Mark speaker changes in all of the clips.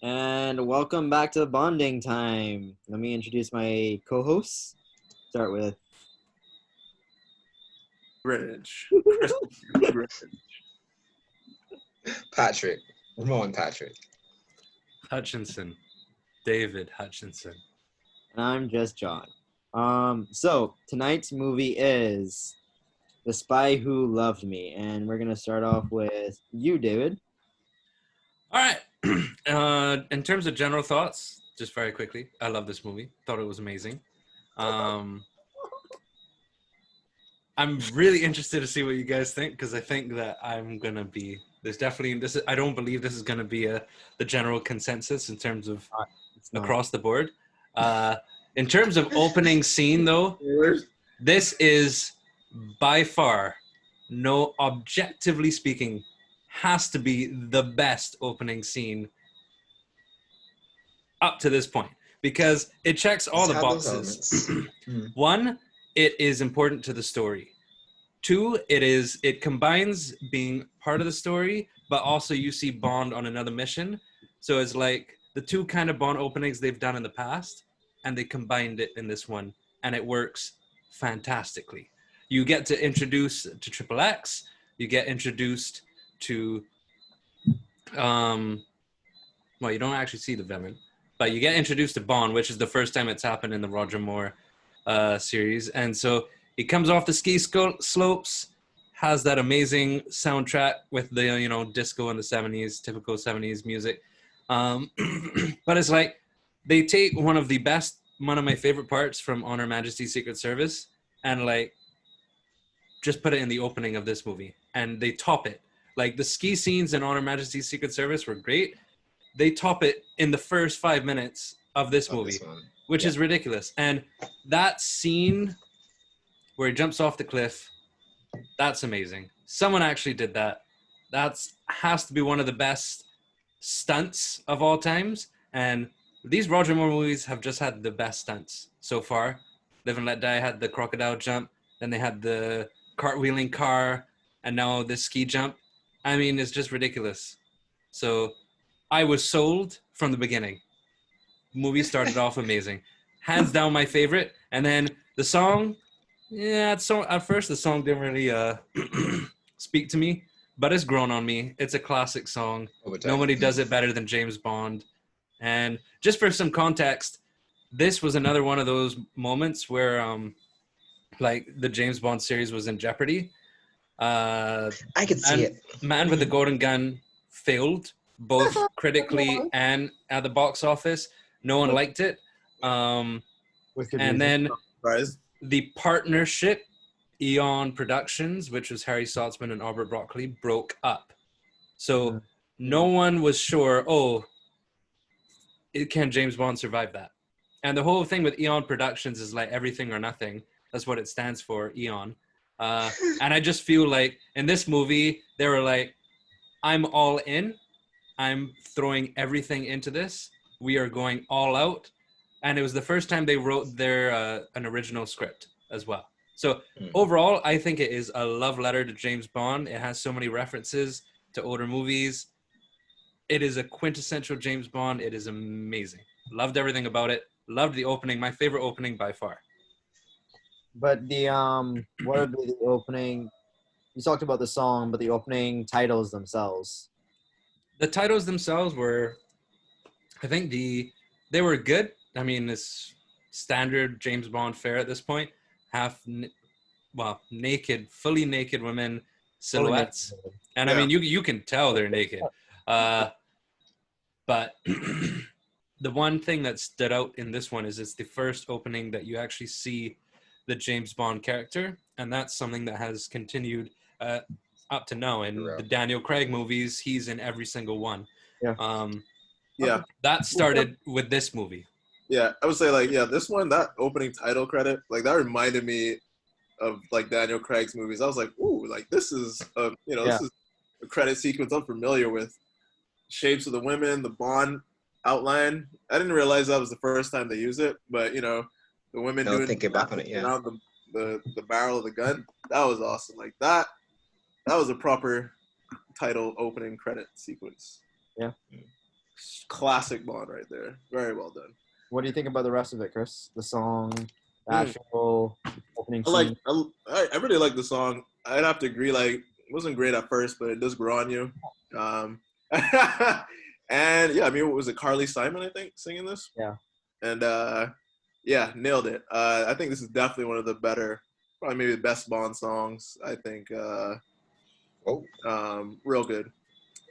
Speaker 1: And welcome back to Bonding Time. Let me introduce my co-hosts. Start with
Speaker 2: Greenwich. Greenwich.
Speaker 3: Patrick. Ramon Patrick.
Speaker 4: Hutchinson. David Hutchinson.
Speaker 1: and I'm just John. So tonight's movie is The Spy Who Loved Me, and we're gonna start off with you, David.
Speaker 4: All right. In terms of general thoughts, just very quickly, I love this movie. Thought it was amazing. I'm really interested to see what you guys think because I think that I'm gonna be. There's definitely this. I don't believe this is gonna be the general consensus in terms of
Speaker 1: It's not.
Speaker 4: across the board. In terms of opening scene, though, this is by far, no, objectively speaking, has to be the best opening scene up to this point because it checks all the boxes. One, it is important to the story. Two, it combines being part of the story, but also you see Bond on another mission. So it's like the two kind of Bond openings they've done in the past, and they combined it in this one, and it works fantastically. You get to introduce to Triple X, you get introduced to, well, you don't actually see the villain, but you get introduced to Bond, which is the first time it's happened in the Roger Moore series. And so he comes off the ski slopes, has that amazing soundtrack with the, disco in the 70s, typical 70s music. But it's like they take one of my favorite parts from On Her Majesty's Secret Service and like just put it in the opening of this movie and they top it. Like the ski scenes in On Her Majesty's Secret Service were great. They top it in the first 5 minutes of this movie, which is ridiculous. And that scene where he jumps off the cliff, that's amazing. Someone actually did that. Has to be one of the best stunts of all times. And these Roger Moore movies have just had the best stunts so far. Live and Let Die had the crocodile jump, then they had the cartwheeling car, and now this ski jump. I mean, it's just ridiculous. So I was sold from the beginning. Movie started off amazing. Hands down my favorite. And then the song, at first the song didn't really speak to me, but it's grown on me. It's a classic song. Nobody does it better than James Bond. And just for some context, this was another one of those moments where like the James Bond series was in jeopardy.
Speaker 3: I could see it.
Speaker 4: Man with the Golden Gun failed both critically and at the box office. No one liked it. And then the partnership, Eon Productions, which was Harry Saltzman and Albert Broccoli, broke up. So no one was sure, can James Bond survive that? And the whole thing with Eon Productions is like everything or nothing. That's what it stands for, Eon. And I just feel like in this movie, they were like, I'm all in. I'm throwing everything into this. We are going all out. And it was the first time they wrote an original script as well. So overall, I think it is a love letter to James Bond. It has so many references to older movies. It is a quintessential James Bond. It is amazing. Loved everything about it. Loved the opening. My favorite opening by far.
Speaker 1: But what would be the opening? You talked about the song, but the opening titles themselves.
Speaker 4: The titles themselves were, I think they were good. I mean, it's standard James Bond fare at this point. Naked, fully naked women silhouettes. And I mean, you can tell they're naked. But the one thing that stood out in this one is it's the first opening that you actually see the James Bond character. And that's something that has continued up to now. In the Daniel Craig movies, he's in every single one. That started with this movie.
Speaker 2: Yeah, I would say this one, that opening title credit, like that reminded me of like Daniel Craig's movies. I was like, ooh, like this is this is a credit sequence I'm familiar with. Shapes of the women, the Bond outline. I didn't realize that was the first time they used it, but the women doing
Speaker 3: thinking back on it,
Speaker 2: around the barrel of the gun. That was awesome. Like that was a proper title opening credit sequence.
Speaker 1: Yeah.
Speaker 2: classic Bond right there. Very well done.
Speaker 1: What do you think about the rest of it, Chris? The song, the actual opening scene.
Speaker 2: I really like the song. I'd have to agree. Like, it wasn't great at first, but it does grow on you. And yeah, I mean, what was it? Carly Simon, I think, singing this.
Speaker 1: Yeah.
Speaker 2: And yeah, nailed it. I think this is definitely one of the better, probably maybe the best Bond songs. I think. Real good.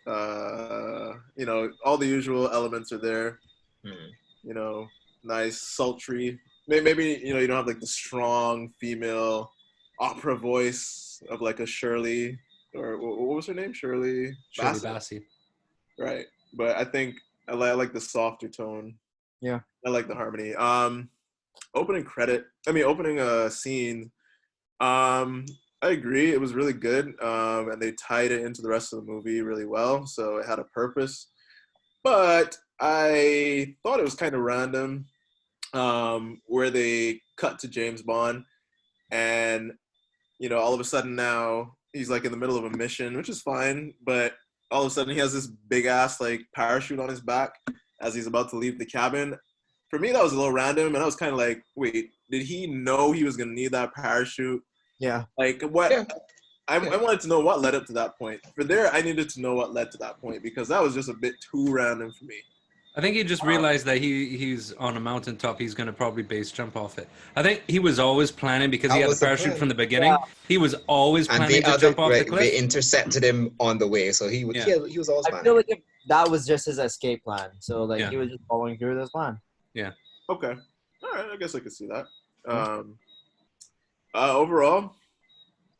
Speaker 2: You know, all the usual elements are there. You know, nice, sultry. Maybe, you know, you don't have like the strong female opera voice of like a Shirley, or what was her name? Shirley
Speaker 4: Bassey.
Speaker 2: Right. But I think I like the softer tone.
Speaker 1: Yeah.
Speaker 2: I like the harmony. Opening scene. I agree. It was really good. And they tied it into the rest of the movie really well. So it had a purpose. But I thought it was kind of random where they cut to James Bond and, you know, all of a sudden now he's like in the middle of a mission, which is fine. But all of a sudden he has this big ass like parachute on his back as he's about to leave the cabin. For me, that was a little random. And I was kind of like, wait, did he know he was going to need that parachute?
Speaker 1: Yeah.
Speaker 2: Like what? Yeah. I wanted to know what led up to that point. For there, I needed to know what led to that point because that was just a bit too random for me.
Speaker 4: I think he just realized that he's on a mountaintop. He's going to probably base jump off it. I think he was always planning because he had the parachute from the beginning. Yeah. He was always planning to jump off the cliff.
Speaker 3: They intercepted him on the way, so he was always planning.
Speaker 1: I feel like that was just his escape plan. So like he was just following through this plan.
Speaker 4: Yeah.
Speaker 2: Okay. All right. I guess I could see that. Overall,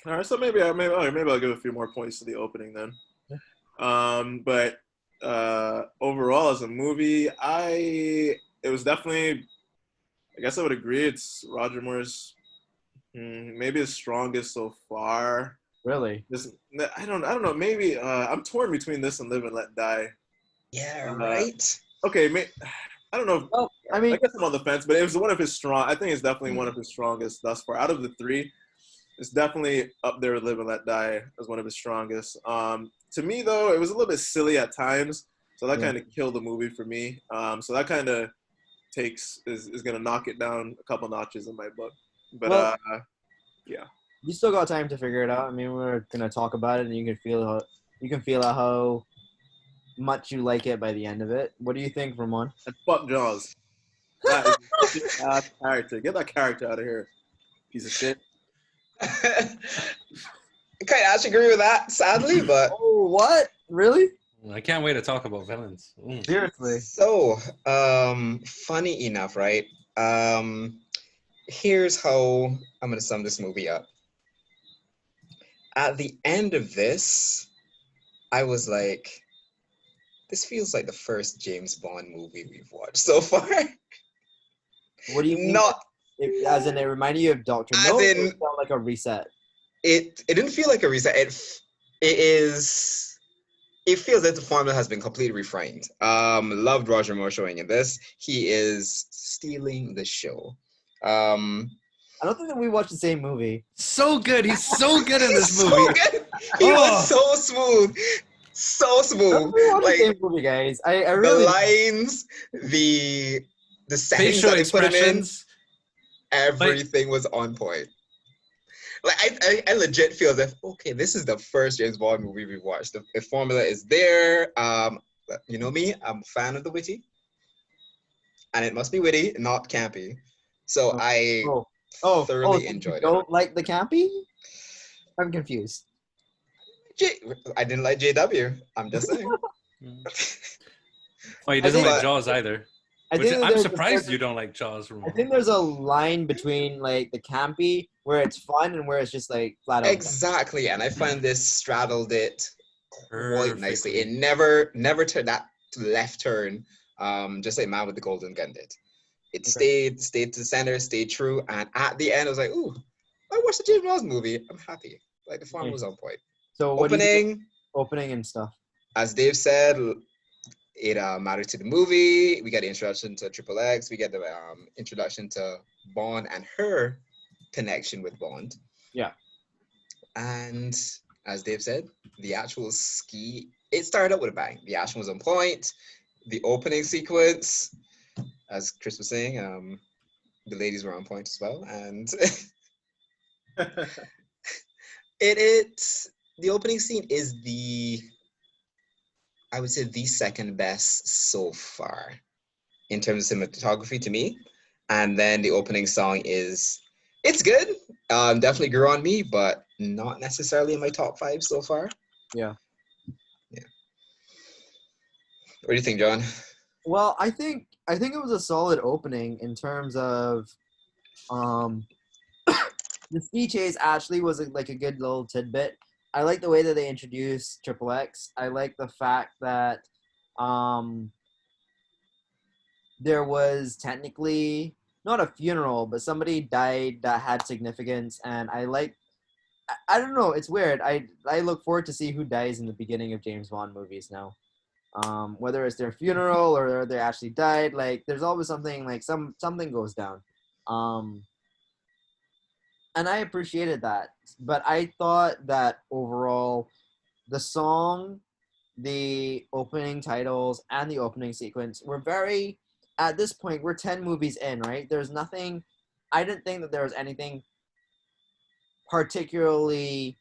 Speaker 2: all right. So maybe I'll give a few more points to the opening then. But overall, as a movie, it was definitely. I guess I would agree. It's Roger Moore's maybe his strongest so far.
Speaker 1: Really?
Speaker 2: I don't know. Maybe I'm torn between this and Live and Let Die.
Speaker 3: Yeah. Right.
Speaker 2: Okay. I don't know.
Speaker 1: Well, I mean,
Speaker 2: I guess I'm on the fence, but it was one of his strong. I think it's definitely one of his strongest thus far. Out of the three, it's definitely up there with Live and Let Die as one of his strongest. To me, though, it was a little bit silly at times, so that kind of killed the movie for me. So that kind of is going to knock it down a couple notches in my book. But yeah,
Speaker 1: you still got time to figure it out. I mean, we're going to talk about it, and you can feel how much you like it by the end of it. What do you think, Ramon?
Speaker 2: And fuck Jaws. That is a character. Get that character out of here, piece of shit.
Speaker 3: I kind of actually agree with that, sadly, but
Speaker 1: oh, what? Really?
Speaker 4: I can't wait to talk about villains.
Speaker 1: Seriously.
Speaker 3: So, funny enough, right? Here's how I'm gonna sum this movie up. At the end of this, I was like, this feels like the first James Bond movie we've watched so far.
Speaker 1: What do you mean? As in, it reminded you of Dr. No? It felt like a reset.
Speaker 3: It didn't feel like a reset. It feels that the formula has been completely refined. Loved Roger Moore showing in this. He is stealing the show.
Speaker 1: I don't think that we watched the same movie.
Speaker 4: So good. He's so good in this movie.
Speaker 3: So good. He was so smooth. So smooth.
Speaker 1: Like the same movie, guys. I really
Speaker 3: the lines, the settings that they put him in, everything was on point. Like I legit feel that okay, this is the first James Bond movie we've watched. The formula is there. You know me, I'm a fan of the witty, and it must be witty, not campy. So I thoroughly enjoyed it.
Speaker 1: Don't like the campy? I'm confused.
Speaker 3: I didn't like JW. I'm just saying.
Speaker 4: Well, he doesn't like Jaws either. I'm surprised you don't like Jaws.
Speaker 1: I think there's a line between like the campy where it's fun and where it's just like flat out.
Speaker 3: Exactly, and I find this straddled it quite nicely. It never turned that left turn, just like Man with the Golden Gun did. It stayed to the center, stayed true, and at the end I was like, ooh, I watched the James Bond movie. I'm happy. Like the formula was on point.
Speaker 1: So opening and stuff.
Speaker 3: As Dave said, it mattered to the movie. We get the introduction to Triple X. We get the introduction to Bond and her connection with Bond.
Speaker 1: Yeah.
Speaker 3: And as Dave said, the actual ski, it started out with a bang. The action was on point. the opening sequence, as Chris was saying, the ladies were on point as well, and it's the opening scene is I would say the second best so far in terms of cinematography to me. And then the opening song it's good. Definitely grew on me, but not necessarily in my top 5 so far.
Speaker 1: Yeah.
Speaker 3: What do you think, John?
Speaker 1: Well, I think it was a solid opening in terms of the ski chase actually was like a good little tidbit. I like the way that they introduced Triple X. I like the fact that there was technically not a funeral, but somebody died that had significance, and I don't know, it's weird. I look forward to see who dies in the beginning of James Bond movies now. Whether it's their funeral or they actually died, like there's always something like something goes down. And I appreciated that. But I thought that overall the song, the opening titles, and the opening sequence were very, at this point, we're 10 movies in, right? There's nothing, I didn't think that there was anything particularly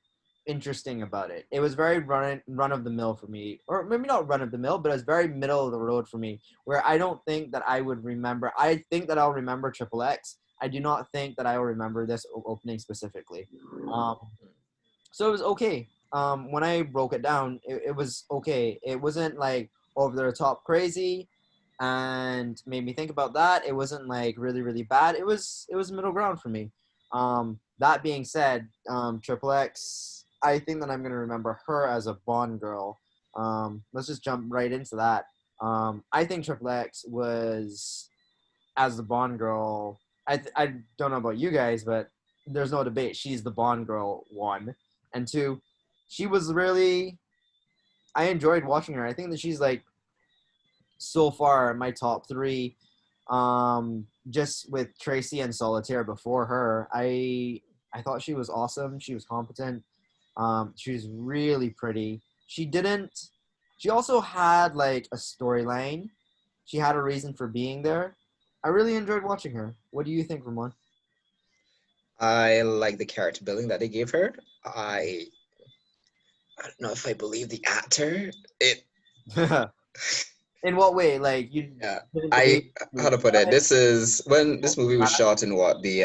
Speaker 1: interesting about it. It was very run of the mill for me, or maybe not run of the mill, but it was very middle of the road for me, where I don't think that I would remember. I think that I'll remember Triple X. I do not think that I will remember this opening specifically. So it was okay. When I broke it down, it was okay. It wasn't like over the top crazy and made me think about that. It wasn't like really, really bad. It was middle ground for me. That being said, Triple X, I think that I'm going to remember her as a Bond girl. Let's just jump right into that. I think Triple X was, as the Bond girl, I don't know about you guys, but there's no debate. She's the Bond girl, 1. And 2, she was really, I enjoyed watching her. I think that she's like, so far, my top 3, just with Tracy and Solitaire before her, I thought she was awesome. She was competent. She was really pretty. She also had like a storyline. She had a reason for being there. I really enjoyed watching her. What do you think, Ramon?
Speaker 3: I like the character building that they gave her. I don't know if I believe the actor.
Speaker 1: In what way? Like you?
Speaker 3: Yeah. How to put it? This is when this movie was shot in what the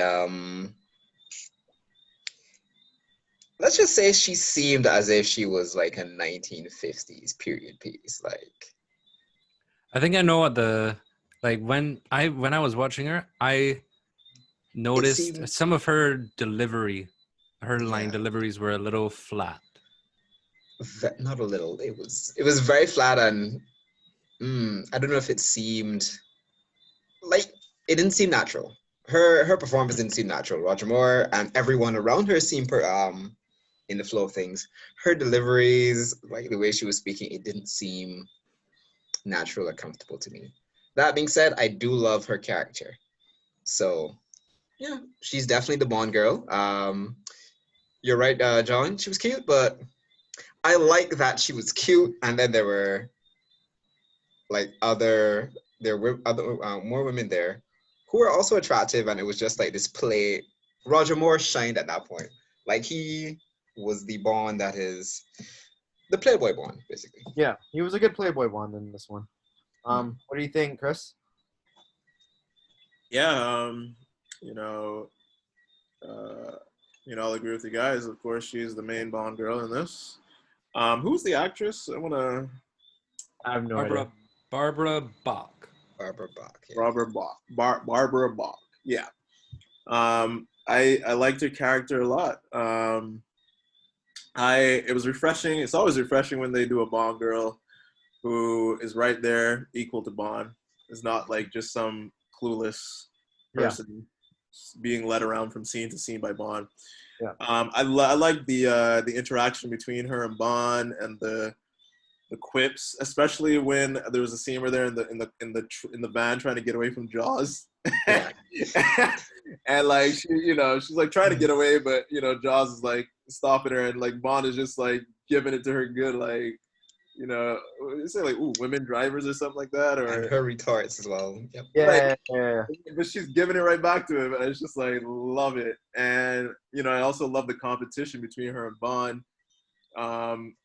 Speaker 3: Let's just say she seemed as if she was like a 1950s period piece. Like,
Speaker 4: I think I know what when I was watching her, I noticed some of her delivery, her line deliveries were a little flat.
Speaker 3: Not a little. It was very flat, and I don't know if it seemed like it didn't seem natural. Her performance didn't seem natural. Roger Moore and everyone around her seemed in the flow of things. Her deliveries, like the way she was speaking, it didn't seem natural or comfortable to me. That being said, I do love her character. So, yeah, she's definitely the Bond girl. You're right, John. She was cute, but I like that she was cute, and then there were more women there who were also attractive, and it was just like this play. Roger Moore shined at that point. Like, he was the Bond that is the Playboy Bond, basically.
Speaker 1: Yeah, he was a good Playboy Bond in this one. What do you think, Chris?
Speaker 2: Yeah, I'll agree with you guys. Of course, she's the main Bond girl in this. Who's the actress? I
Speaker 1: have no idea.
Speaker 4: Barbara Bach.
Speaker 3: Barbara Bach. Yeah.
Speaker 2: Barbara Bach. Yeah. I liked her character a lot. It was refreshing. It's always refreshing when they do a Bond girl who is right there, equal to Bond. It's not like just some clueless person being led around from scene to scene by Bond.
Speaker 1: Yeah.
Speaker 2: I like the interaction between her and Bond and the quips, especially when there was a scene where they're in the van trying to get away from Jaws.
Speaker 3: Yeah.
Speaker 2: And like she's like trying to get away, but Jaws is like stopping her, and like Bond is just like giving it to her good, like you know, you say like, ooh, women drivers or something like that,
Speaker 3: And
Speaker 2: or
Speaker 3: her retorts as well. Yep.
Speaker 1: Yeah,
Speaker 2: like,
Speaker 1: yeah.
Speaker 2: but she's giving it right back to him, and it's just like love it. And you know, I also love the competition between her and Bond.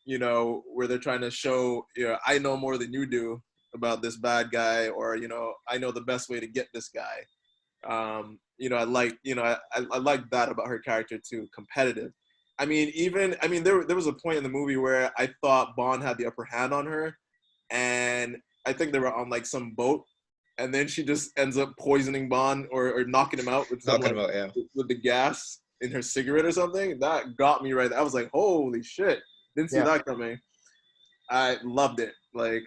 Speaker 2: You know, where they're trying to show, you know, I know more than you do about this bad guy, or you know, I know the best way to get this guy. You know, I like, you know, I like that about her character too, competitive. I mean, there was a point in the movie where I thought Bond had the upper hand on her, and I think they were on like some boat, and then she just ends up poisoning Bond or knocking him out with some
Speaker 3: Knocking
Speaker 2: like,
Speaker 3: him out, yeah.
Speaker 2: with the gas in her cigarette or something. That got me right there. I was like, holy shit, didn't see
Speaker 1: Yeah.
Speaker 2: that coming. I loved it. Like,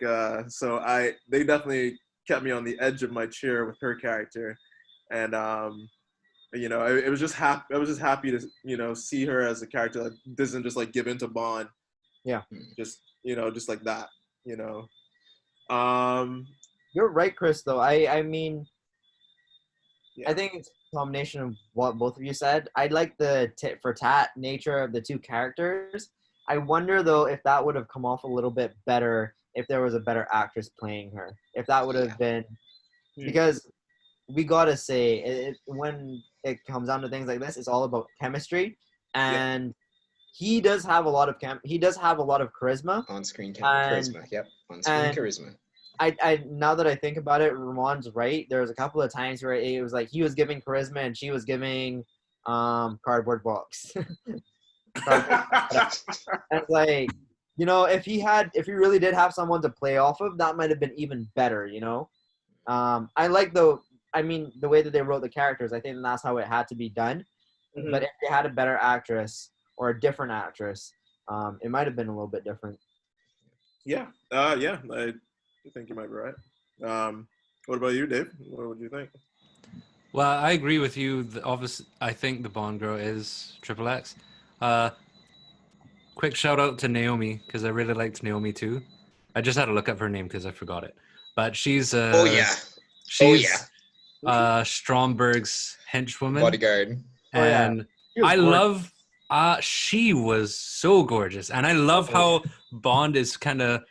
Speaker 2: so they definitely kept me on the edge of my chair with her character, and you know, it was just happy. I was just happy to, you know, see her as a character that doesn't just like give in to Bond.
Speaker 1: Yeah.
Speaker 2: Just, you know, just like that. You know.
Speaker 1: You're right, Chris. Though I mean,
Speaker 2: Yeah.
Speaker 1: I think it's a combination of what both of you said. I like the tit for tat nature of the two characters. I wonder though if that would have come off a little bit better if there was a better actress playing her. If that would have been, because we gotta say when it comes down to things like this, it's all about chemistry, and he does have a lot of charisma.
Speaker 3: On-screen
Speaker 1: And-
Speaker 3: charisma. Yep. On-screen
Speaker 1: and-
Speaker 3: charisma.
Speaker 1: I now that I think about it, Ramon's right. There was a couple of times where it was like he was giving charisma and she was giving cardboard box. And like, you know, if he really did have someone to play off of, that might have been even better, you know. I like the way that they wrote the characters. I think that's how it had to be done.
Speaker 2: Mhm.
Speaker 1: But if they had a better actress or a different actress, it might have been a little bit different.
Speaker 2: Yeah. I think you might be right. What about you, Dave? What would you think?
Speaker 4: Well, I agree with you. Obviously, I think the Bond girl is Triple X. Quick shout out to Naomi because I really liked Naomi too. I just had to look up her name because I forgot it. But she's
Speaker 3: Oh yeah.
Speaker 4: she's Stromberg's henchwoman.
Speaker 3: Bodyguard.
Speaker 1: Oh, yeah.
Speaker 4: And
Speaker 1: She was
Speaker 4: I
Speaker 1: gorgeous.
Speaker 4: love she was so gorgeous, and I love how Bond is kind of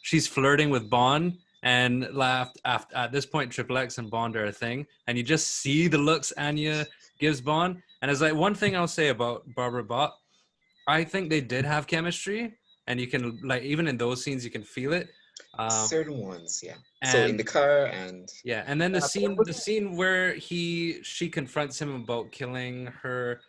Speaker 4: she's flirting with Bond, and laughed after at this point Triple X and Bond are a thing, and you just see the looks Anya gives Bond. And it's like one thing I'll say about Barbara Bach, I think they did have chemistry, and you can like even in those scenes you can feel it.
Speaker 3: Certain ones, yeah. So in
Speaker 4: and-
Speaker 3: the car and
Speaker 4: Yeah, and then the
Speaker 1: Yeah,
Speaker 4: scene where she confronts him about killing her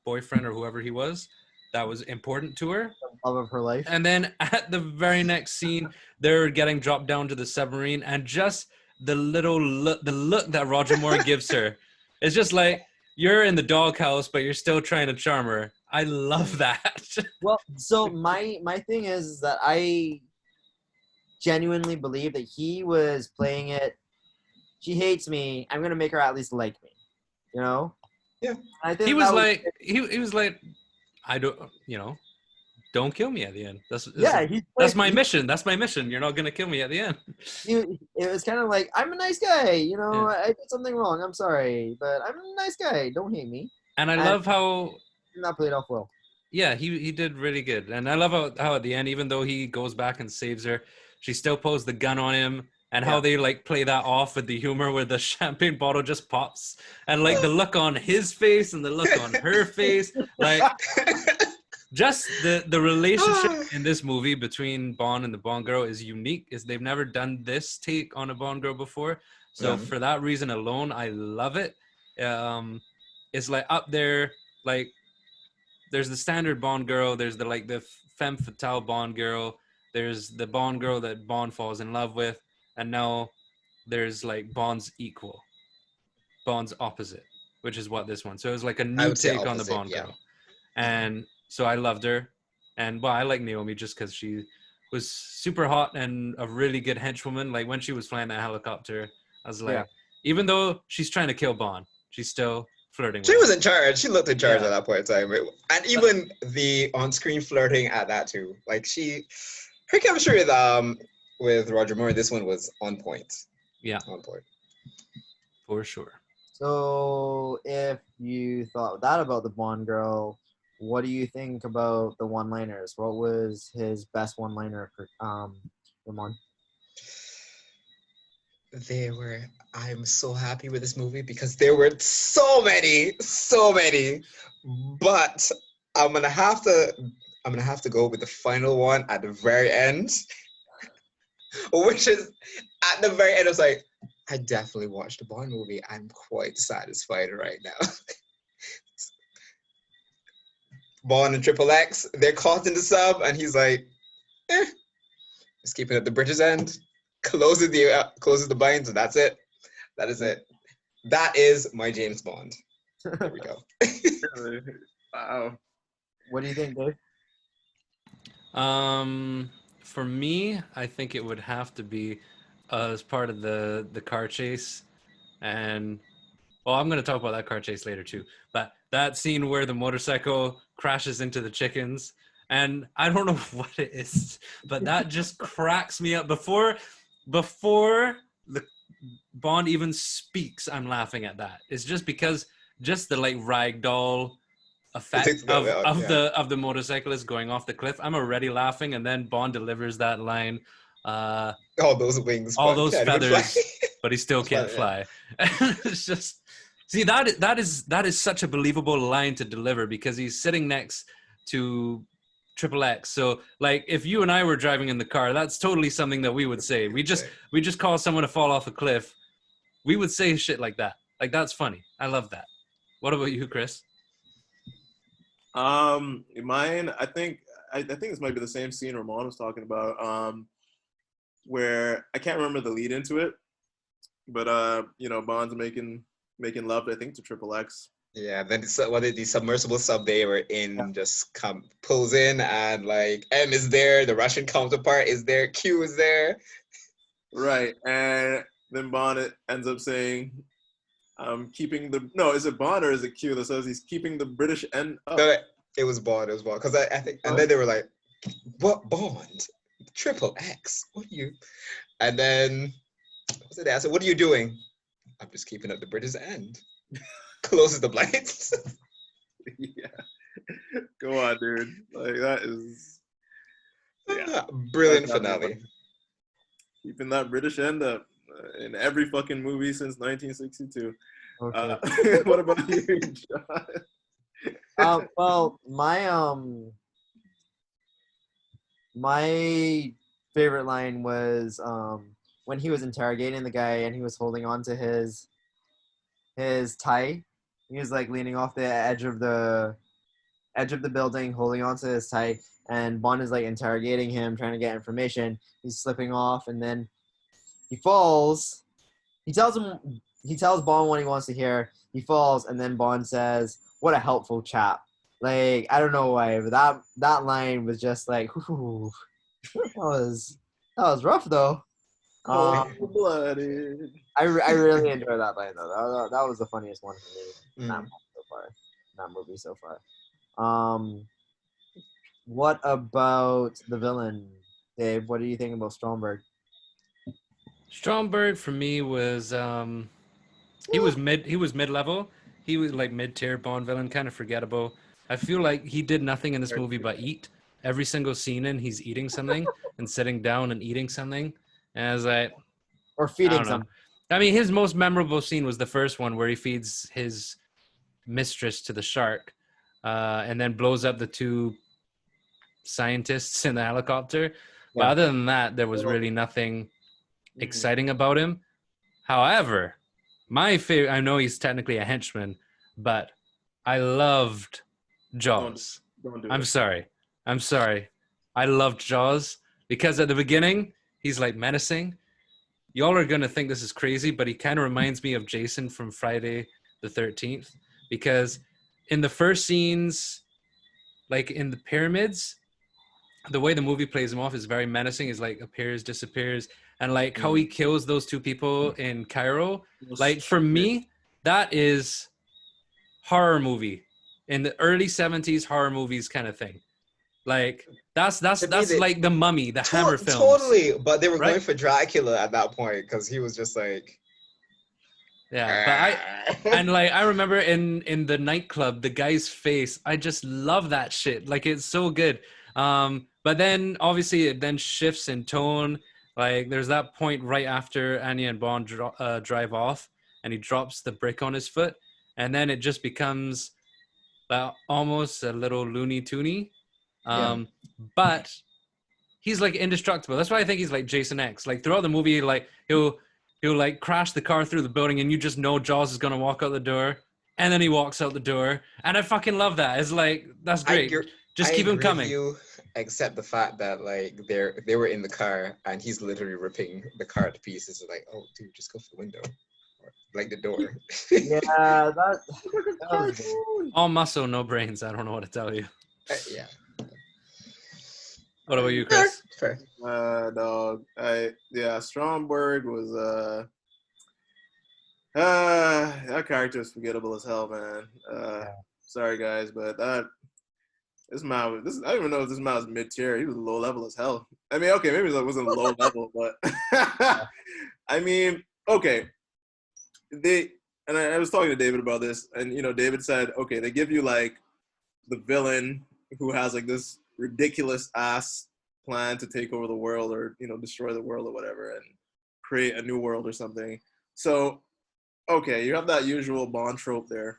Speaker 4: boyfriend or whoever he was, that was important to her.
Speaker 1: The love of her life.
Speaker 4: And then at the very next scene, they're getting dropped down to the submarine, and just the look that Roger Moore gives her, it's just like you're in the doghouse, but you're still trying to charm her. I love that.
Speaker 1: Well, so my thing is that I genuinely believe that he was playing it. She hates me. I'm gonna make her at least like me. You know.
Speaker 3: Yeah.
Speaker 1: I think
Speaker 4: He was
Speaker 1: that
Speaker 4: like, he was like, I don't, don't kill me at the end. That's my mission. That's my mission. You're not gonna kill me at the end.
Speaker 1: It was kind of like, I'm a nice guy. You know,
Speaker 4: Yeah.
Speaker 1: I did something wrong. I'm sorry, but I'm a nice guy. Don't hate me.
Speaker 4: And I
Speaker 1: And-
Speaker 4: love how,
Speaker 1: That played off well.
Speaker 4: yeah, he did really good. And I love how at the end, even though he goes back and saves her, she still pulls the gun on him. And how they like play that off with the humor where the champagne bottle just pops, and like the look on his face and the look on her face, like just the relationship in this movie between Bond and the Bond girl is unique. Is they've never done this take on a Bond girl before, so
Speaker 3: Yeah.
Speaker 4: for that reason alone, I love it. It's like up there, like there's the standard Bond girl, there's the femme fatale Bond girl, there's the Bond girl that Bond falls in love with. And now there's like Bond's equal, Bond's opposite, which is what this one. So it was like a new
Speaker 3: would say
Speaker 4: take on the
Speaker 3: opposite,
Speaker 4: Bond
Speaker 3: yeah.
Speaker 4: girl. And so I loved her. And well, I like Naomi just because she was super hot and a really good henchwoman. Like when she was flying that helicopter, I was like,
Speaker 1: Yeah.
Speaker 4: even though she's trying to kill Bond, she's still flirting
Speaker 3: she
Speaker 4: with
Speaker 3: was
Speaker 4: him.
Speaker 3: in charge. She looked in charge
Speaker 4: Yeah.
Speaker 3: at that point in time. And even the on-screen flirting at that too. Like her chemistry with Roger Moore, this one was on point.
Speaker 4: Yeah,
Speaker 3: On point.
Speaker 4: for sure.
Speaker 1: So if you thought that about the Bond girl, what do you think about the one-liners? What was his best one-liner, Ramon?
Speaker 3: I'm so happy with this movie because there were so many. But I'm gonna have to go with the final one at the very end, which is at the very end. I was like, I definitely watched the Bond movie. I'm quite satisfied right now. Bond and Triple X, they're caught in the sub, and he's like, just keeping it at the British end, closes the blinds, and that's it. That is it. That is my James Bond. There we go.
Speaker 2: Wow.
Speaker 1: What do you think, Dave?
Speaker 4: For me, I think it would have to be as part of the car chase, and well, I'm going to talk about that car chase later too. But that scene where the motorcycle crashes into the chickens, and I don't know what it is, but that just cracks me up. Before the Bond even speaks, I'm laughing at that. It's just because just the like ragdoll effect of the motorcyclist going off the cliff. I'm already laughing, and then Bond delivers that line.
Speaker 3: All those wings,
Speaker 4: all those feathers, but he still can't fly. It's just that is such a believable line to deliver because he's sitting next to Triple X. So like if you and I were driving in the car, that's totally something that we would say. We just call someone to fall off a cliff. We would say shit like that. Like that's funny. I love that. What about you, Chris?
Speaker 2: Mine, I think this might be the same scene Ramon was talking about, where I can't remember the lead into it, but Bond's making love, I think, to Triple X.
Speaker 3: Yeah, then the submersible sub they were in just pulls in, and like M is there, the Russian counterpart is there, Q is there.
Speaker 2: Right, and then Bond ends up saying, is it Bond or is it Q that says he's keeping the British end up?
Speaker 3: No, it was Bond, because I think, and then they were like, what Bond? Triple X, what are you? And then I said, what are you doing? I'm just keeping up the British end. Closes the blinds.
Speaker 2: Yeah. Go on, dude. Like that is
Speaker 3: brilliant finale.
Speaker 2: Keeping that British end up in every fucking movie since 1962.
Speaker 1: Okay.
Speaker 2: What about you, John?
Speaker 1: Well, my favorite line was when he was interrogating the guy and he was holding on to his tie. He was like leaning off the edge of the building, holding onto his tie, and Bond is like interrogating him, trying to get information. He's slipping off, and then he falls. He tells Bond what he wants to hear. He falls, and then Bond says, "What a helpful chap." Like, I don't know why, but that line was just like, ooh, that was rough though.
Speaker 2: Blooded.
Speaker 1: I really enjoyed that line though. That was the funniest one for me in that movie so far. What about the villain, Dave? What do you think about Stromberg?
Speaker 4: Stromberg for me was he was mid-level. He was like mid-tier Bond villain, kind of forgettable. I feel like he did nothing in this movie but eat. Every single scene he's eating something and sitting down and eating something. And I was like,
Speaker 1: or feeding something.
Speaker 4: I mean, his most memorable scene was the first one where he feeds his mistress to the shark, and then blows up the two scientists in the helicopter. Yeah. But other than that, there was really nothing exciting about him. However, my favorite, I know he's technically a henchman, but I loved Jaws. I'm sorry. I loved Jaws because at the beginning, he's like menacing. Y'all are going to think this is crazy, but he kind of reminds me of Jason from Friday the 13th because in the first scenes, like in the pyramids, the way the movie plays him off is very menacing. He's like appears, disappears, and like how he kills those two people in Cairo. Like for me, that is horror movie in the early 70s horror movies kind of thing. Like that's like the Mummy, the Hammer films.
Speaker 3: Totally, but they were going for Dracula at that point because he was just like
Speaker 4: Yeah, but I remember in the nightclub, the guy's face, I just love that shit. Like it's so good. But then obviously it then shifts in tone. Like there's that point right after Anya and Bond drive off, and he drops the brick on his foot, and then it just becomes almost a little Looney Toony. But he's like indestructible. That's why I think he's like Jason X. Like throughout the movie, like he'll like crash the car through the building, and you just know Jaws is gonna walk out the door, and then he walks out the door, and I fucking love that. It's like that's great. Just keep him coming.
Speaker 3: You accept the fact that like they were in the car, and he's literally ripping the car to pieces. Like, oh, dude, just go for the window, or like the door.
Speaker 1: Yeah, that was
Speaker 4: all muscle, no brains. I don't know what to tell you.
Speaker 3: Yeah.
Speaker 4: What about you, Chris?
Speaker 3: Fair.
Speaker 2: Dog. Stromberg was that character is forgettable as hell, man. Sorry guys, but this man I don't even know if this man was mid-tier. He was low level as hell. I mean, okay, maybe it wasn't low level, but I mean, okay. I was talking to David about this, and David said, okay, they give you like the villain who has like this ridiculous ass plan to take over the world or destroy the world or whatever and create a new world or something. So okay, you have that usual Bond trope there.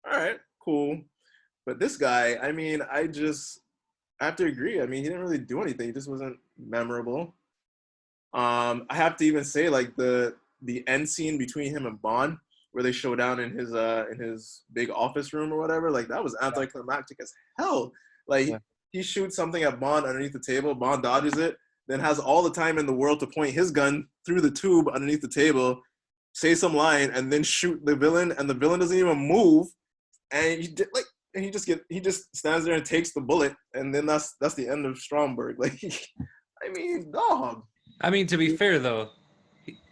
Speaker 2: All right, cool. But this guy, I mean, I have to agree. I mean, he didn't really do anything. He just wasn't memorable. I have to even say like the end scene between him and Bond where they show down in his big office room or whatever, like that was anticlimactic as hell. Like he shoots something at Bond underneath the table, Bond dodges it, then has all the time in the world to point his gun through the tube underneath the table, say some line, and then shoot the villain, and the villain doesn't even move, and he just stands there and takes the bullet, and then that's the end of Stromberg. Like, I mean, dog.
Speaker 4: I mean, to be fair though,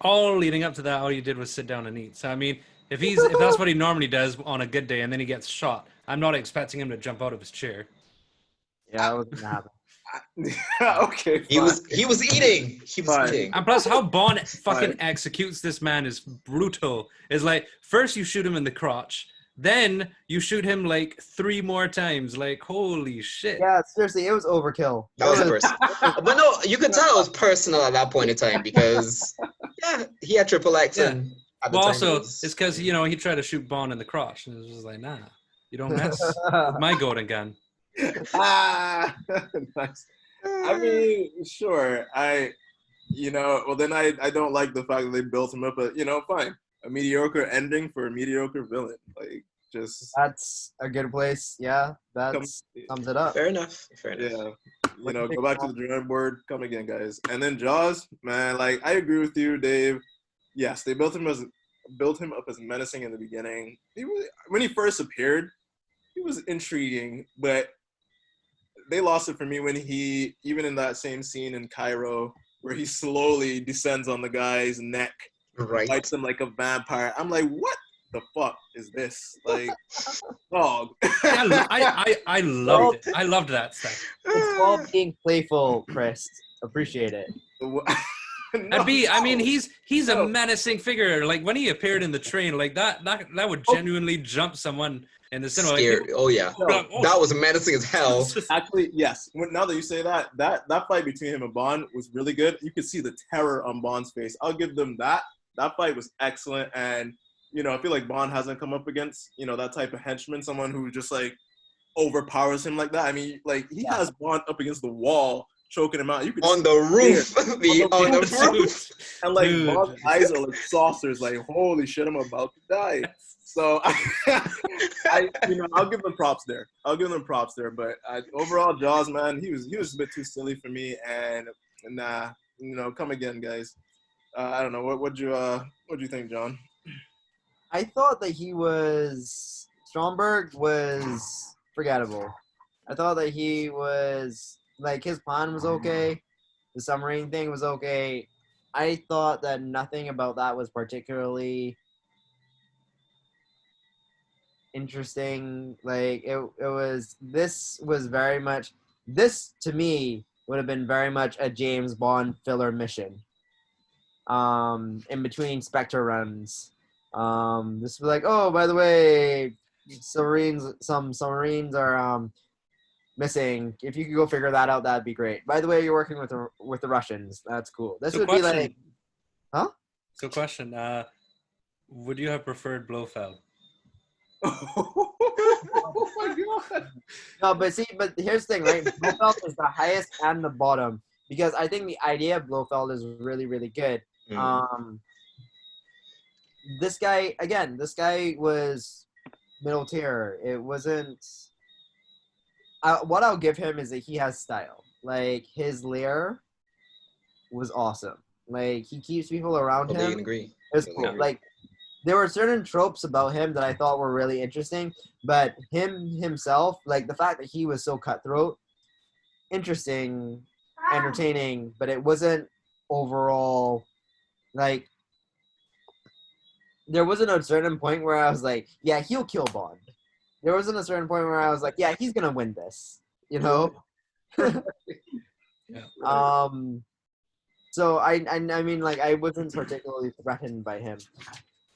Speaker 4: all leading up to that, all you did was sit down and eat. So I mean, if that's what he normally does on a good day, and then he gets shot, I'm not expecting him to jump out of his chair.
Speaker 1: Yeah, that was gonna happen.
Speaker 2: Okay,
Speaker 3: he was eating. He was eating.
Speaker 4: And plus, how Bond fucking executes this man is brutal. It's like first you shoot him in the crotch, then you shoot him like 3 more times. Like holy shit.
Speaker 1: Yeah, seriously, it was overkill.
Speaker 3: That was personal. But no, you could tell it was personal at that point in time because he had triple X and.
Speaker 4: Well, also it's because he tried to shoot Bond in the crotch, and it was just like, nah, you don't mess with my golden gun.
Speaker 2: Nice. I mean, sure. Well, then I don't like the fact that they built him up, but fine. A mediocre ending for a mediocre villain. Like, just
Speaker 1: that's a good place. Yeah, that sums it up.
Speaker 3: Fair enough.
Speaker 2: Yeah. Go back to the drawing board. Come again, guys. And then Jaws, man. Like, I agree with you, Dave. Yes, they built him up as menacing in the beginning. When he first appeared, he was intriguing, but they lost it for me when he, even in that same scene in Cairo, where he slowly descends on the guy's neck,
Speaker 3: right,
Speaker 2: bites him like a vampire. I'm like, what the fuck is this? Like, dog.
Speaker 4: I loved it. I loved that stuff.
Speaker 1: It's all being playful, Chris. Appreciate it.
Speaker 4: No, I mean, he's a menacing figure. Like when he appeared in the train, like that would genuinely jump someone in the cinema.
Speaker 3: Like, oh yeah, that was menacing as hell.
Speaker 2: Actually, yes. Now that you say that fight between him and Bond was really good. You could see the terror on Bond's face. I'll give them that. That fight was excellent, and I feel like Bond hasn't come up against that type of henchman, someone who just like overpowers him like that. I mean, like he has Bond up against the wall, choking him out. You could
Speaker 3: on the roof, on the roof,
Speaker 2: and like Bond's eyes are like saucers. Like, holy shit, I'm about to die. So, I'll give them props there. But overall, Jaws, man, he was a bit too silly for me. And nah, come again, guys. I don't know. What do you think, John?
Speaker 1: I thought that Stromberg was forgettable. I thought that he was like his plan was okay. The submarine thing was okay. I thought that nothing about that was particularly interesting. Like this to me would have been very much a James Bond filler mission. In between Spectre runs. This was like, oh, by the way, some submarines are missing. If you could go figure that out, that'd be great. By the way, you're working with the Russians. That's cool. This would be like, huh?
Speaker 4: So question, would you have preferred Blofeld?
Speaker 2: Oh my god.
Speaker 1: No, but here's the thing, right? Blofeld is the highest and the bottom because I think the idea of Blofeld is really, really good. This guy was middle tier. It wasn't. What I'll give him is that he has style. Like his lair was awesome. Like he keeps people around him.
Speaker 3: I agree.
Speaker 1: It's cool. Like there were certain tropes about him that I thought were really interesting, but himself, like the fact that he was so cutthroat, interesting, entertaining, but it wasn't overall like. There wasn't a certain point where I was like, yeah, he'll kill Bond. There wasn't a certain point where I was like, yeah, he's gonna win this, you know.
Speaker 4: Yeah.
Speaker 1: So I mean, like, I wasn't particularly threatened by him.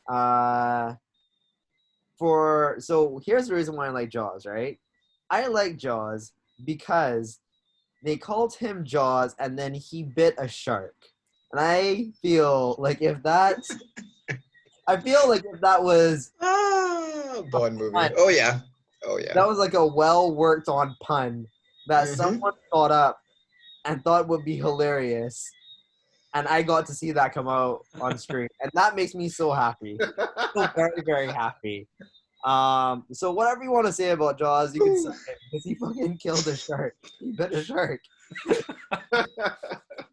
Speaker 1: So here's the reason why I like Jaws, right? I like Jaws because they called him Jaws and then he bit a shark. And I feel like if that was
Speaker 3: Bond movie. Oh yeah.
Speaker 1: That was like a well worked on pun that someone thought up and thought would be hilarious. And I got to see that come out on screen. And that makes me so happy. So very, very happy. So whatever you want to say about Jaws, you can say it. Because he fucking killed a shark. He bit a shark.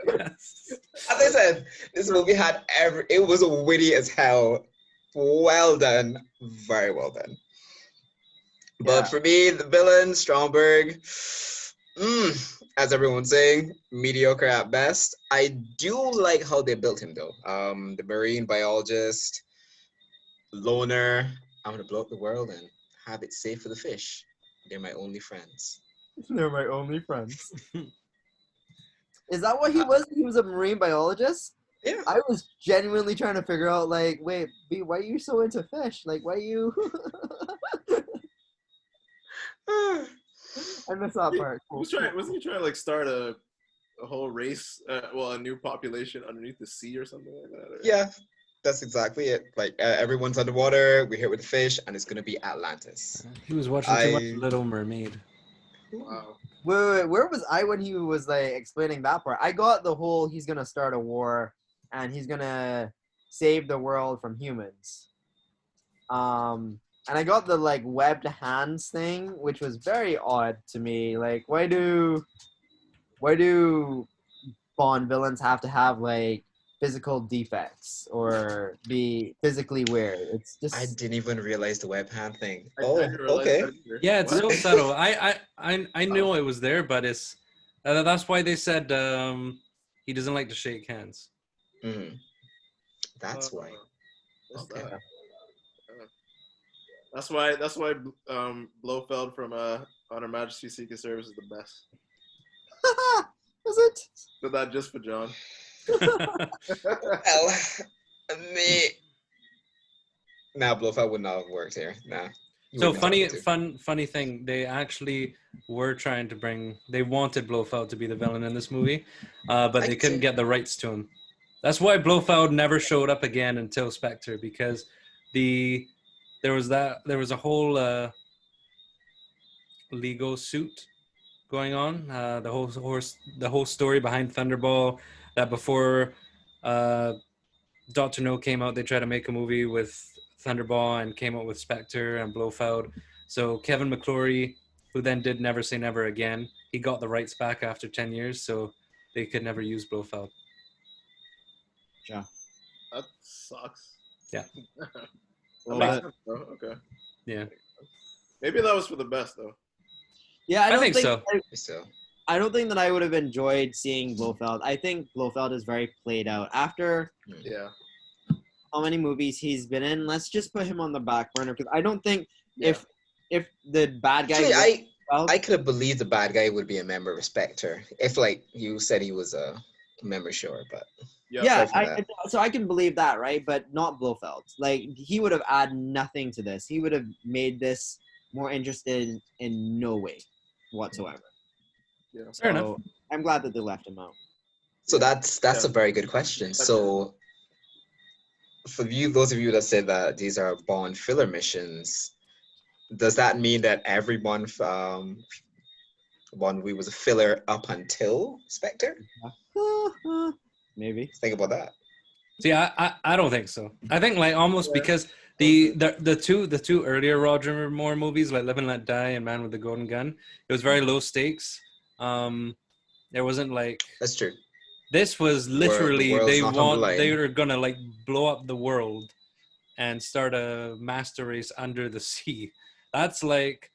Speaker 4: Yes.
Speaker 3: As I said, this movie had it was witty as hell. Well done. Very well done. But for me, the villain, Stromberg, as everyone's saying, mediocre at best. I do like how they built him though. The marine biologist, loner. I'm gonna blow up the world and have it safe for the fish. They're my only friends.
Speaker 1: They're my only friends. Is that what he was? He was a marine biologist?
Speaker 3: Yeah.
Speaker 1: I was genuinely trying to figure out, like, wait, B, why are you so into fish? Like, why are you... I missed that part. Cool.
Speaker 2: Wasn't he trying to, like, start a whole race, a new population underneath the sea or something like that? Or...
Speaker 3: Yeah, that's exactly it. Like, everyone's underwater, we're here with the fish, and it's going to be Atlantis.
Speaker 4: He was watching too much Little Mermaid.
Speaker 2: Wow.
Speaker 1: Wait, where was I when he was, like, explaining that part? I got the whole he's going to start a war and he's going to save the world from humans. And I got the, like, webbed hands thing, which was very odd to me. Like, why do Bond villains have to have, like, physical defects or be physically weird? It's just...
Speaker 3: I didn't even realize the web hand thing.
Speaker 2: I didn't realize
Speaker 3: Okay.
Speaker 2: that either.
Speaker 4: Yeah, it's so subtle. I know it was there, but it's that's why they said he doesn't like to shake hands.
Speaker 3: Mm-hmm. That's why.
Speaker 2: Okay.
Speaker 3: Okay.
Speaker 2: That's why Blofeld from On Her Majesty's Secret Service is the best.
Speaker 1: Is it?
Speaker 2: But that just for John.
Speaker 3: Well, now Blofeld would not have worked here. Nah.
Speaker 4: So funny thing, they actually were trying to they wanted Blofeld to be the villain in this movie, but they couldn't get the rights to him. That's why Blofeld never showed up again until Spectre, because there was a whole legal suit going on. The whole story behind Thunderball, that before Dr. No came out, they tried to make a movie with Thunderball and came out with Spectre and Blofeld. So Kevin McClory, who then did Never Say Never Again, he got the rights back after 10 years, so they could never use Blofeld.
Speaker 1: Yeah.
Speaker 2: That sucks.
Speaker 4: Yeah.
Speaker 2: That makes sense, though. Okay.
Speaker 4: Yeah.
Speaker 2: Maybe that was for the best, though.
Speaker 1: Yeah, I
Speaker 4: think so.
Speaker 1: I don't think that I would have enjoyed seeing Blofeld. I think Blofeld is very played out. After how many movies he's been in, let's just put him on the back burner, because I don't think if the bad guy...
Speaker 3: Actually, I could have believed the bad guy would be a member of Spectre if, like, you said he was a member, sure, but...
Speaker 2: Yeah.
Speaker 1: Yeah,
Speaker 3: Aside from that.
Speaker 1: so I can believe that, right? But not Blofeld. Like he would have added nothing to this. He would have made this more interested in no way whatsoever.
Speaker 2: Yeah.
Speaker 4: Fair enough.
Speaker 1: So I'm glad that they left him out.
Speaker 3: So
Speaker 2: Yeah.
Speaker 3: that's a very good question. So for you, those of you that said that these are Bond filler missions, does that mean that every Bond movie was a filler up until Spectre?
Speaker 1: Maybe.
Speaker 3: Think about that.
Speaker 4: See, I don't think so. I think like almost because the two earlier Roger Moore movies like Live and Let Die and Man with the Golden Gun, it was very low stakes. There wasn't like
Speaker 3: That's true.
Speaker 4: this was literally
Speaker 3: world's not on the line.
Speaker 4: they were gonna like blow up the world and start a master race under the sea. That's like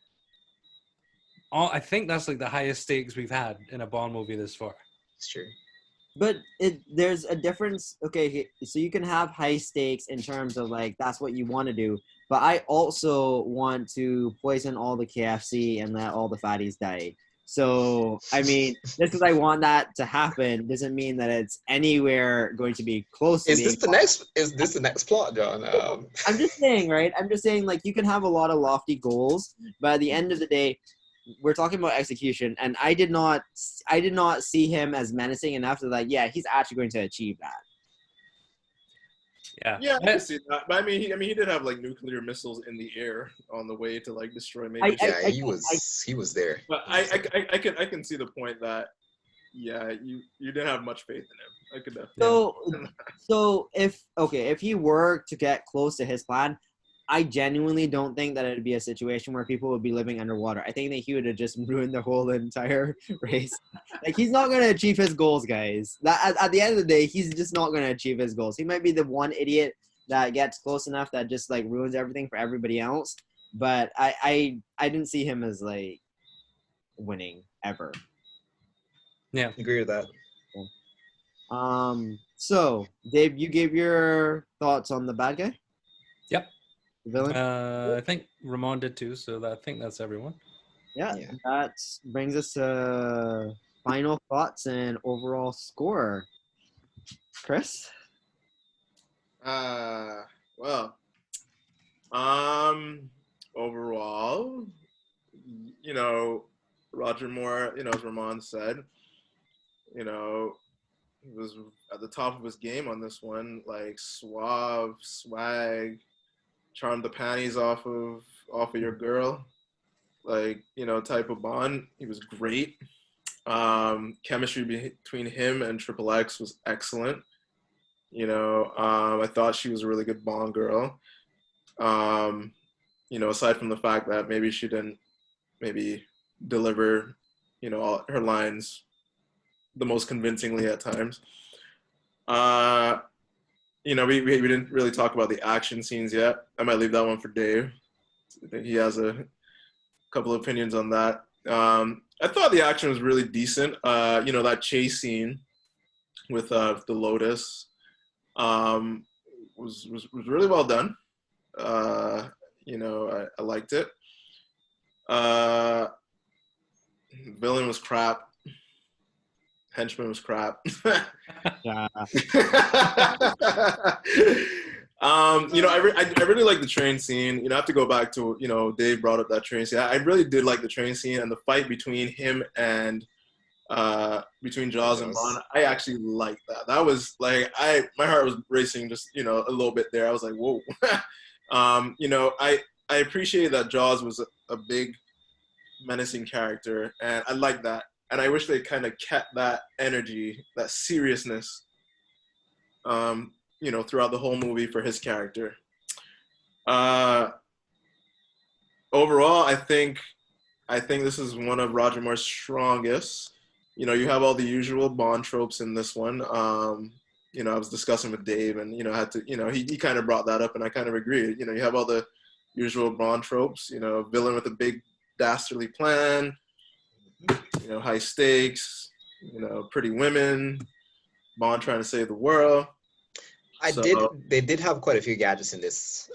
Speaker 4: I think that's like the highest stakes we've had in a Bond movie this far.
Speaker 3: It's true.
Speaker 1: But there's a difference. Okay, so you can have high stakes in terms of like that's what you want to do. But I also want to poison all the KFC and let all the fatties die. So I mean, just because I want that to happen doesn't mean that it's anywhere going to be close to
Speaker 3: Is
Speaker 1: being
Speaker 3: this the next plot, John?
Speaker 1: I'm just saying, right? I'm just saying, like, you can have a lot of lofty goals, but at the end of the day, we're talking about execution, and I did not see him as menacing enough to like, yeah, he's actually going to achieve that.
Speaker 4: Yeah.
Speaker 2: Yeah, I can see that. But I mean, he did have like nuclear missiles in the air on the way to like destroy maybe.
Speaker 3: Yeah, he was there.
Speaker 2: But I can see the point that you didn't have much faith in him. I could definitely.
Speaker 1: So if he were to get close to his plan, I genuinely don't think that it'd be a situation where people would be living underwater. I think that he would have just ruined the whole entire race. Like, he's not going to achieve his goals, guys. At the end of the day, he's just not going to achieve his goals. He might be the one idiot that gets close enough that just, like, ruins everything for everybody else. But I didn't see him as, like, winning ever.
Speaker 4: Yeah.
Speaker 3: Agree with that.
Speaker 1: So, Dave, you gave your thoughts on the bad guy?
Speaker 4: Yep.
Speaker 1: Villain?
Speaker 4: I think Ramon did too, so I think that's everyone.
Speaker 1: Yeah, that brings us to final thoughts and overall score. Chris?
Speaker 2: Well, overall, Roger Moore, as Ramon said, he was at the top of his game on this one, like suave, swag, charm the panties off of your girl, like, type of Bond. He was great. Chemistry between him and Triple X was excellent. I thought she was a really good Bond girl. Aside from the fact that maybe she didn't deliver, all her lines the most convincingly at times. We didn't really talk about the action scenes yet. I might leave that one for Dave. I think he has a couple of opinions on that. I thought the action was really decent. That chase scene with the Lotus was really well done. I liked it. Villain was crap. Henchman was crap.
Speaker 1: Yeah.
Speaker 2: I really like the train scene. I have to go back to, Dave brought up that train scene. I really did like the train scene and the fight between him and between Jaws and Bond. I actually liked that. That was like, my heart was racing just, a little bit there. I was like, whoa. I appreciate that Jaws was a big menacing character, and I like that. And I wish they kind of kept that energy, that seriousness, throughout the whole movie for his character. Overall, I think this is one of Roger Moore's strongest. You have all the usual Bond tropes in this one. I was discussing with Dave, and had to, he kind of brought that up, and I kind of agreed. You have all the usual Bond tropes. Villain with a big dastardly plan. High stakes. Pretty women. Bond trying to save the world.
Speaker 3: They did have quite a few gadgets in this.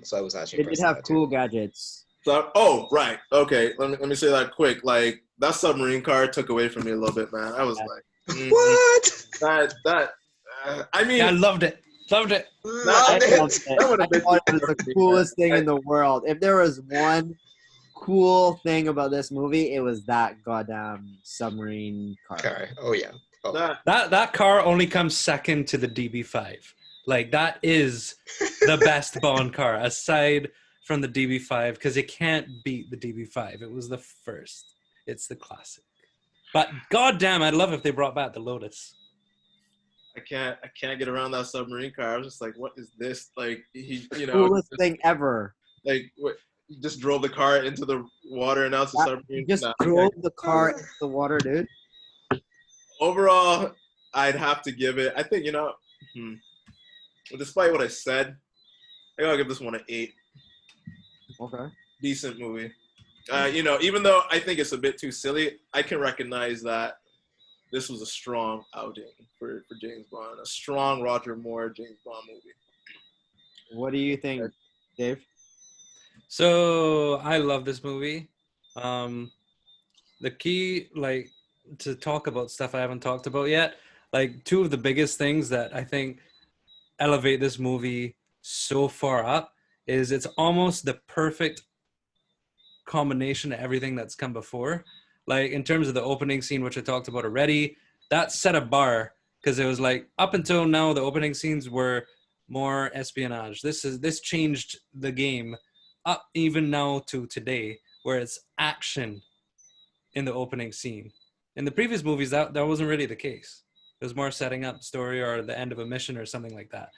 Speaker 3: So I was actually
Speaker 1: They did have cool gadgets.
Speaker 2: So, right. Okay. Let me say that quick. Like, that submarine car took away from me a little bit, man. I was like,
Speaker 3: what?
Speaker 2: That I mean,
Speaker 4: Yeah, I loved it. Loved it.
Speaker 3: Loved
Speaker 1: I
Speaker 3: it.
Speaker 1: loved it.
Speaker 2: That would
Speaker 1: I
Speaker 2: have been
Speaker 1: thought it was the coolest thing in the world. If there was one cool thing about this movie, it was that goddamn submarine car.
Speaker 3: Car. Oh yeah. Oh.
Speaker 4: That car only comes second to the DB5. Like that is the best Bond car aside from the DB5 because it can't beat the DB5. It was the first. It's the classic. But goddamn, I'd love if they brought back the Lotus.
Speaker 2: I can't get around that submarine car. I was just like, what is this? Like
Speaker 1: Coolest thing ever.
Speaker 2: Like what? You just drove the car into the water and now it's a submarine.
Speaker 1: Just drove the car into the water, dude.
Speaker 2: Overall, I'd have to give it. I think despite what I said, I gotta give this one an 8.
Speaker 1: Okay.
Speaker 2: Decent movie. Even though I think it's a bit too silly, I can recognize that this was a strong outing for James Bond, a strong Roger Moore James Bond movie.
Speaker 1: What do you think, Dave?
Speaker 4: So I love this movie. The key, like, to talk about stuff I haven't talked about yet, like two of the biggest things that I think elevate this movie so far up is it's almost the perfect combination of everything that's come before. Like in terms of the opening scene, which I talked about already, that set a bar because it was like up until now the opening scenes were more espionage. This changed the game up even now to today where it's action in the opening scene. In the previous movies that wasn't really the case. It was more setting up story or the end of a mission or something like that.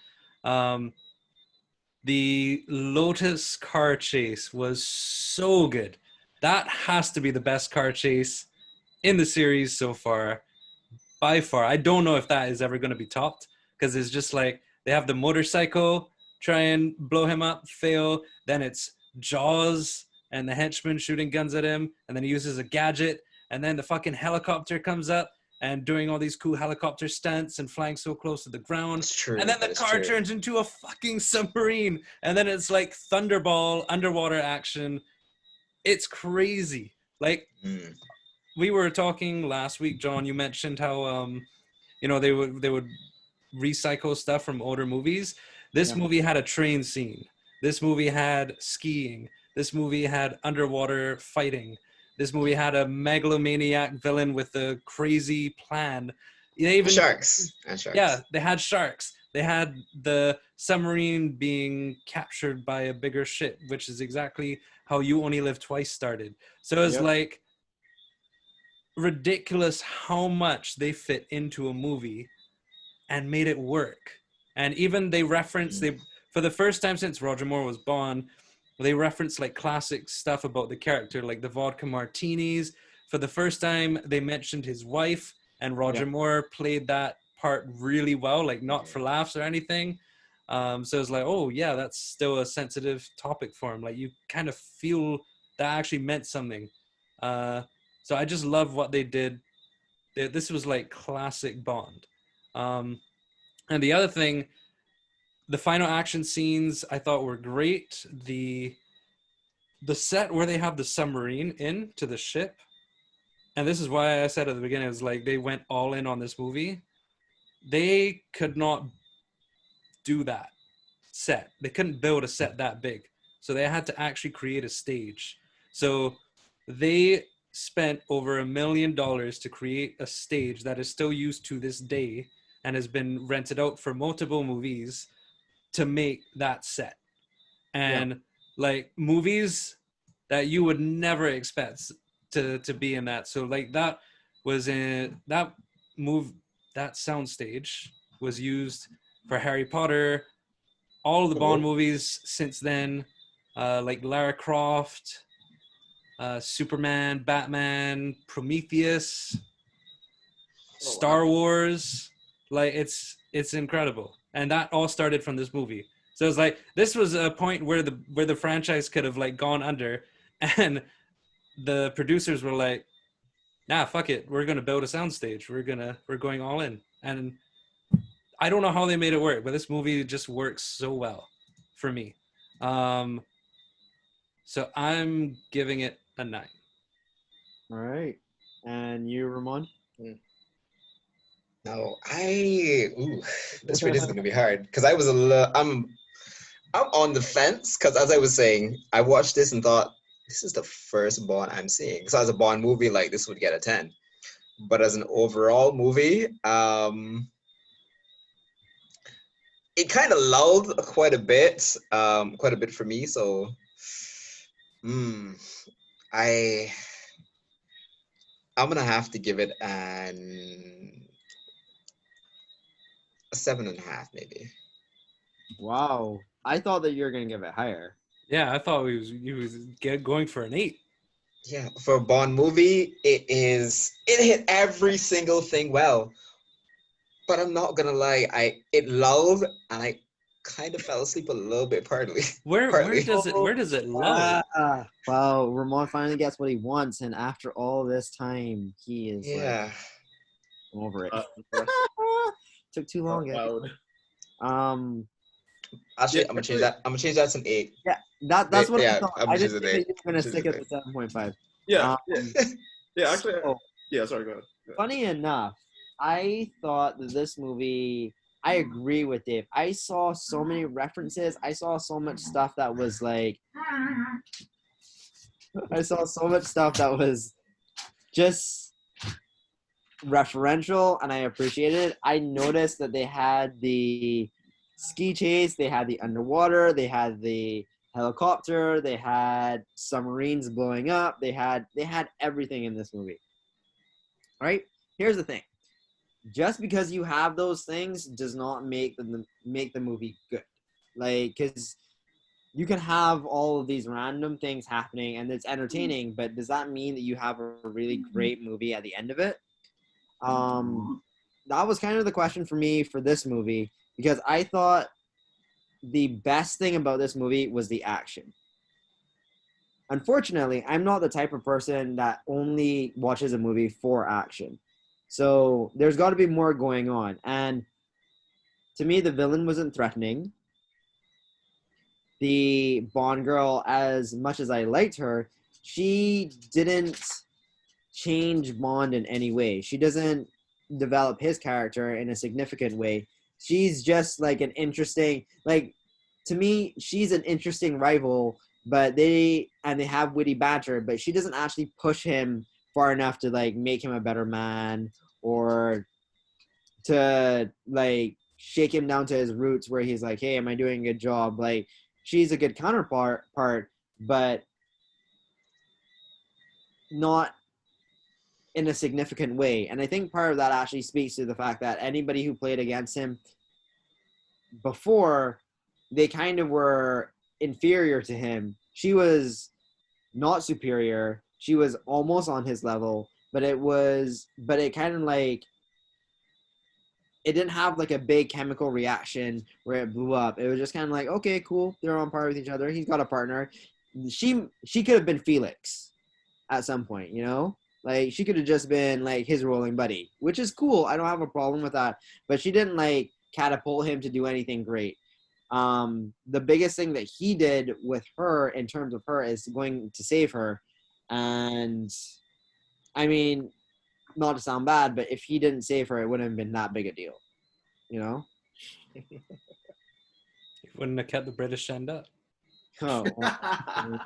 Speaker 4: The Lotus car chase was so good. That has to be the best car chase in the series so far, by far. I don't know if that is ever going to be topped because it's just like they have the motorcycle try and blow him up, fail. Then it's Jaws and the henchman shooting guns at him, and then he uses a gadget, and then the fucking helicopter comes up and doing all these cool helicopter stunts and flying so close to the ground.
Speaker 3: It's true.
Speaker 4: And then the car turns into a fucking submarine. And then it's like Thunderball underwater action. It's crazy. Like we were talking last week, John, you mentioned how they would recycle stuff from older movies. This movie had a train scene. This movie had skiing. This movie had underwater fighting. This movie had a megalomaniac villain with a crazy plan.
Speaker 3: Sharks.
Speaker 4: Yeah, they had sharks. They had the submarine being captured by a bigger ship, which is exactly how You Only Live Twice started. So it's like ridiculous how much they fit into a movie and made it work. And even they reference, for the first time since Roger Moore was Bond, they reference like classic stuff about the character, like the vodka martinis. For the first time, they mentioned his wife, and Roger Moore played that part really well, like not for laughs or anything. So it's like, oh yeah, that's still a sensitive topic for him. Like you kind of feel that actually meant something. So I just love what they did. This was like classic Bond. And the other thing, the final action scenes I thought were great. The set where they have the submarine into the ship, and this is why I said at the beginning, it was like they went all in on this movie. They could not do that set. They couldn't build a set that big. So they had to actually create a stage. So they spent over $1 million to create a stage that is still used to this day and has been rented out for multiple movies to make that set. And like movies that you would never expect to be in that. So like that was in that soundstage was used for Harry Potter, all of the Bond movies since then, like Lara Croft, Superman, Batman, Prometheus, Star Wars. Like it's incredible. And that all started from this movie. So it's like this was a point where the franchise could have like gone under, and the producers were like, nah, fuck it, we're gonna build a soundstage. We're going all in. And I don't know how they made it work, but this movie just works so well for me. So I'm giving it a 9.
Speaker 1: All right. And you, Ramon?
Speaker 3: 9. No, this really is gonna be hard because I was I'm on the fence because as I was saying, I watched this and thought this is the first Bond I'm seeing. So as a Bond movie, like this would get a 10. But as an overall movie, it kind of lulled quite a bit for me. So, I'm gonna have to give it a 7.5, maybe.
Speaker 1: Wow. I thought that you were gonna give it higher.
Speaker 4: Yeah, I thought he was going for an 8.
Speaker 3: Yeah, for a Bond movie, it hit every single thing well. But I'm not gonna lie, it lulled and I kind of fell asleep a little bit partly.
Speaker 4: Where does it lull?
Speaker 1: Well, Ramon finally gets what he wants, and after all this time, he is like, I'm over it. Took too long.
Speaker 3: Actually, I'm gonna change that. I'm gonna change that to an 8.
Speaker 1: Yeah, that's what I thought.
Speaker 3: I'm
Speaker 1: I didn't
Speaker 3: choosing
Speaker 1: think that you were gonna
Speaker 3: I'm
Speaker 1: stick
Speaker 3: choosing
Speaker 1: at the 7.5.
Speaker 2: Yeah. Actually,
Speaker 1: So,
Speaker 2: sorry, go ahead.
Speaker 1: funny enough, I thought that this movie, I agree with Dave. I saw so many references. I saw so much stuff that was like, I saw so much stuff that was just referential, and I appreciated it. I noticed that they had the ski chase, they had the underwater, they had the helicopter, they had submarines blowing up, they had everything in this movie. Right? Here's the thing. Just because you have those things does not make the movie good. Like, because you can have all of these random things happening and it's entertaining, but does that mean that you have a really great movie at the end of it? That was kind of the question for me for this movie, because I thought the best thing about this movie was the action. Unfortunately, I'm not the type of person that only watches a movie for action. So there's got to be more going on. And to me, the villain wasn't threatening. The Bond girl, as much as I liked her, she didn't change Bond in any way. She doesn't develop his character in a significant way. She's just like an interesting, like, to me, she's an interesting rival, but they have witty banter, but she doesn't actually push him far enough to like make him a better man or to like shake him down to his roots where he's like, hey, am I doing a good job? Like, she's a good counterpart, but not in a significant way. And I think part of that actually speaks to the fact that anybody who played against him before, they kind of were inferior to him. She was not superior. She was almost on his level, but it kind of like, it didn't have like a big chemical reaction where it blew up. It was just kind of like, okay, cool. They're on par with each other. He's got a partner. She could have been Felix at some point, you know? Like, she could have just been like his rolling buddy, which is cool. I don't have a problem with that. But she didn't like catapult him to do anything great. The biggest thing that he did with her in terms of her is going to save her. And I mean, not to sound bad, but if he didn't save her, it wouldn't have been that big a deal, you know?
Speaker 4: He wouldn't have kept the British end up.
Speaker 1: Oh, well,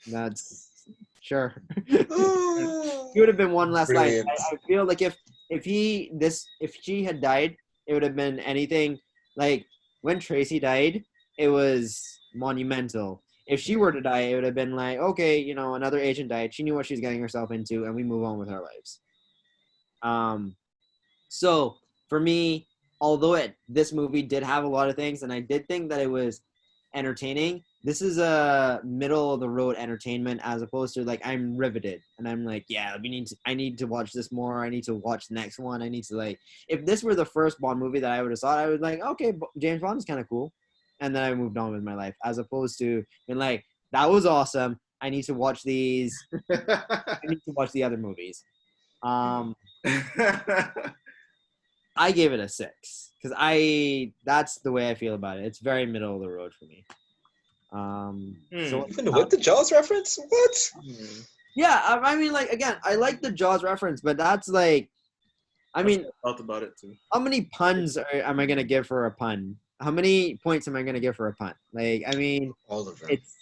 Speaker 1: that's sure. He would have been one less life. I feel like if she had died, it would have been anything like when Tracy died, it was monumental. If she were to die, it would have been like, okay, you know, another agent died. She knew what she was getting herself into, and we move on with our lives. So for me, although this movie did have a lot of things, and I did think that it was entertaining, this is a middle of the road entertainment as opposed to like I'm riveted and I'm like, yeah, I need to watch this more. I need to watch the next one. I need to like, if this were the first Bond movie that I would have thought, I was like, okay, James Bond is kind of cool. And then I moved on with my life, as opposed to being like, that was awesome. I need to watch these. I need to watch the other movies. I gave it a 6 because that's the way I feel about it. It's very middle of the road for me. So
Speaker 3: even with the Jaws reference, what?
Speaker 1: Yeah, I mean, like, again, I like the Jaws reference, but that's like, I mean,
Speaker 2: I felt about it too.
Speaker 1: how many puns am I gonna give for a pun? How many points am I gonna give for a pun? Like, I mean,
Speaker 3: All of them.
Speaker 1: it's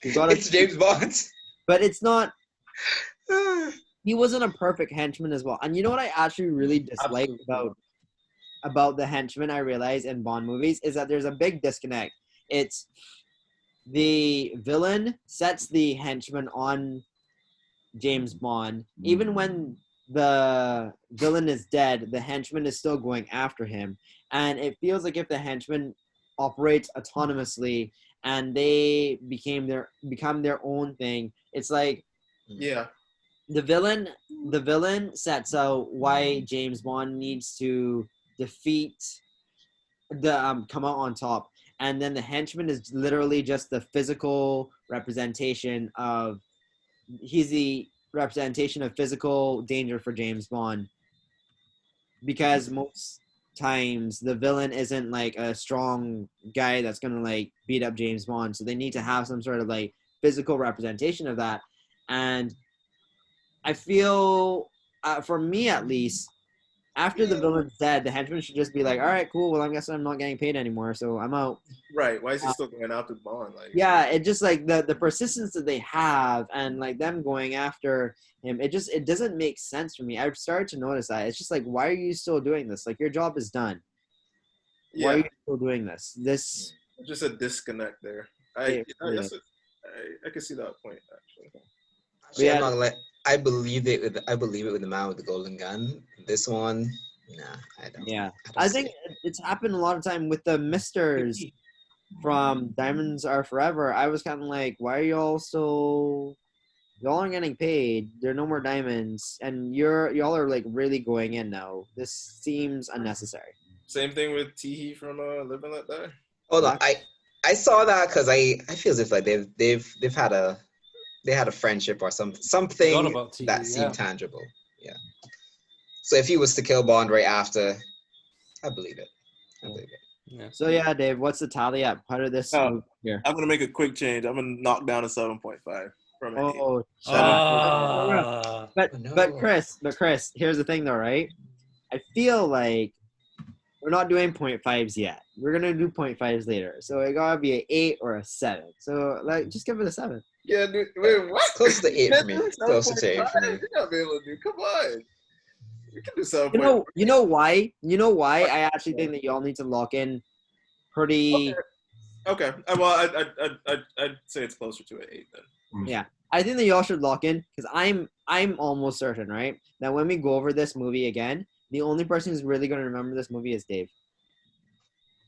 Speaker 1: you gotta,
Speaker 3: It's James Bond.
Speaker 1: but it's not. He wasn't a perfect henchman as well. And you know what I actually really dislike about the henchmen I realize in Bond movies is that there's a big disconnect. It's the villain sets the henchman on James Bond. Even when the villain is dead, the henchman is still going after him. And it feels like if the henchman operates autonomously and they become their own thing, it's like
Speaker 2: Yeah.
Speaker 1: the villain sets out why James Bond needs to defeat the come out on top, and then the henchman is literally just the physical representation of he's the representation of physical danger for James Bond, because most times the villain isn't like a strong guy that's gonna like beat up James Bond, so they need to have some sort of like physical representation of that. And I feel, for me at least, after the villain's dead, the henchman should just be like, all right, cool, well, I guess I'm not getting paid anymore, so I'm out.
Speaker 2: Right. Why is he still going after Bond? Like,
Speaker 1: Yeah, it just like the persistence that they have and like them going after him, it doesn't make sense for me. I've started to notice that. It's just like, why are you still doing this? Like, your job is done. Why are you still doing this?
Speaker 2: Just a disconnect there. I can see that point actually.
Speaker 3: Actually, I'm not gonna I believe it with the man with the golden gun. This one, nah, I don't.
Speaker 1: Yeah, I think it's happened a lot of time with the misters from Diamonds Are Forever. I was kind of like, why are y'all aren't getting paid? There are no more diamonds, and y'all are like really going in now. This seems unnecessary.
Speaker 2: Same thing with Teehee from Live and Let Die.
Speaker 3: Hold on, I saw that because I feel as if like they've had a friendship or something that seemed tangible. Yeah. So if he was to kill Bond right after, I believe it.
Speaker 4: Yeah.
Speaker 1: So yeah, Dave, what's the tally up? How did this move here?
Speaker 2: I'm gonna make a quick change. I'm gonna knock down a 7.5 from an 8.
Speaker 1: But Chris, here's the thing though, right? I feel like we're not doing 0.5s yet. We're gonna do 0.5s later. So it gotta be an 8 or a 7. So like, just give it a 7.
Speaker 2: Yeah, dude. Wait, what?
Speaker 3: Close to 8 for me. Close to 8 for me.
Speaker 2: You gotta be able to do. Come on. You can do 7.
Speaker 1: You know why? I actually think that y'all need to lock in pretty.
Speaker 2: Okay. Well, I'd say it's closer to an 8 then.
Speaker 1: Yeah, I think that y'all should lock in because I'm almost certain, right, that when we go over this movie again, the only person who's really going to remember this movie is Dave.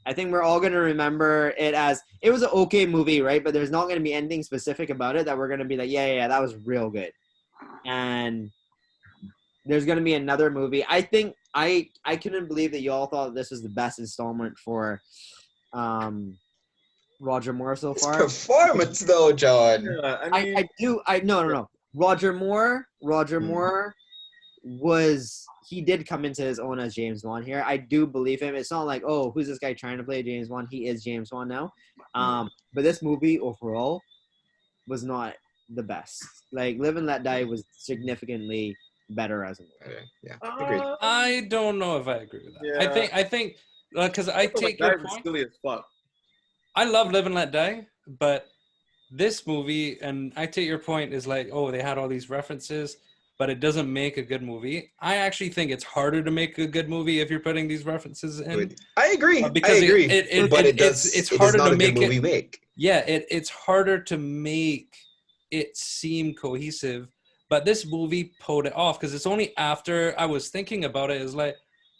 Speaker 1: I think we're all going to remember it as it was an okay movie, right? But there's not going to be anything specific about it that we're going to be like, yeah, that was real good. And there's going to be another movie. I think I couldn't believe that y'all thought this was the best installment for Roger Moore so far.
Speaker 3: His performance though, John.
Speaker 1: Yeah, No. Roger Moore he did come into his own as James Bond here. I do believe him. It's not like, oh, who's this guy trying to play James Bond? He is James Bond now. But this movie overall was not the best. Like, Live and Let Die was significantly better as a movie.
Speaker 3: Okay. Yeah, agreed.
Speaker 4: I don't know if I agree with that.
Speaker 2: Yeah.
Speaker 4: I think because I take your point.
Speaker 2: Silly as fuck.
Speaker 4: I love Live and Let Die, but this movie, and I take your point, is like, oh, they had all these references, but it doesn't make a good movie. I actually think it's harder to make a good movie if you're putting these references in.
Speaker 3: I agree.
Speaker 4: Because
Speaker 3: I agree.
Speaker 4: It's harder to make
Speaker 3: it.
Speaker 4: Yeah, it's harder to make it seem cohesive. But this movie pulled it off because it's only after I was thinking about it, is like,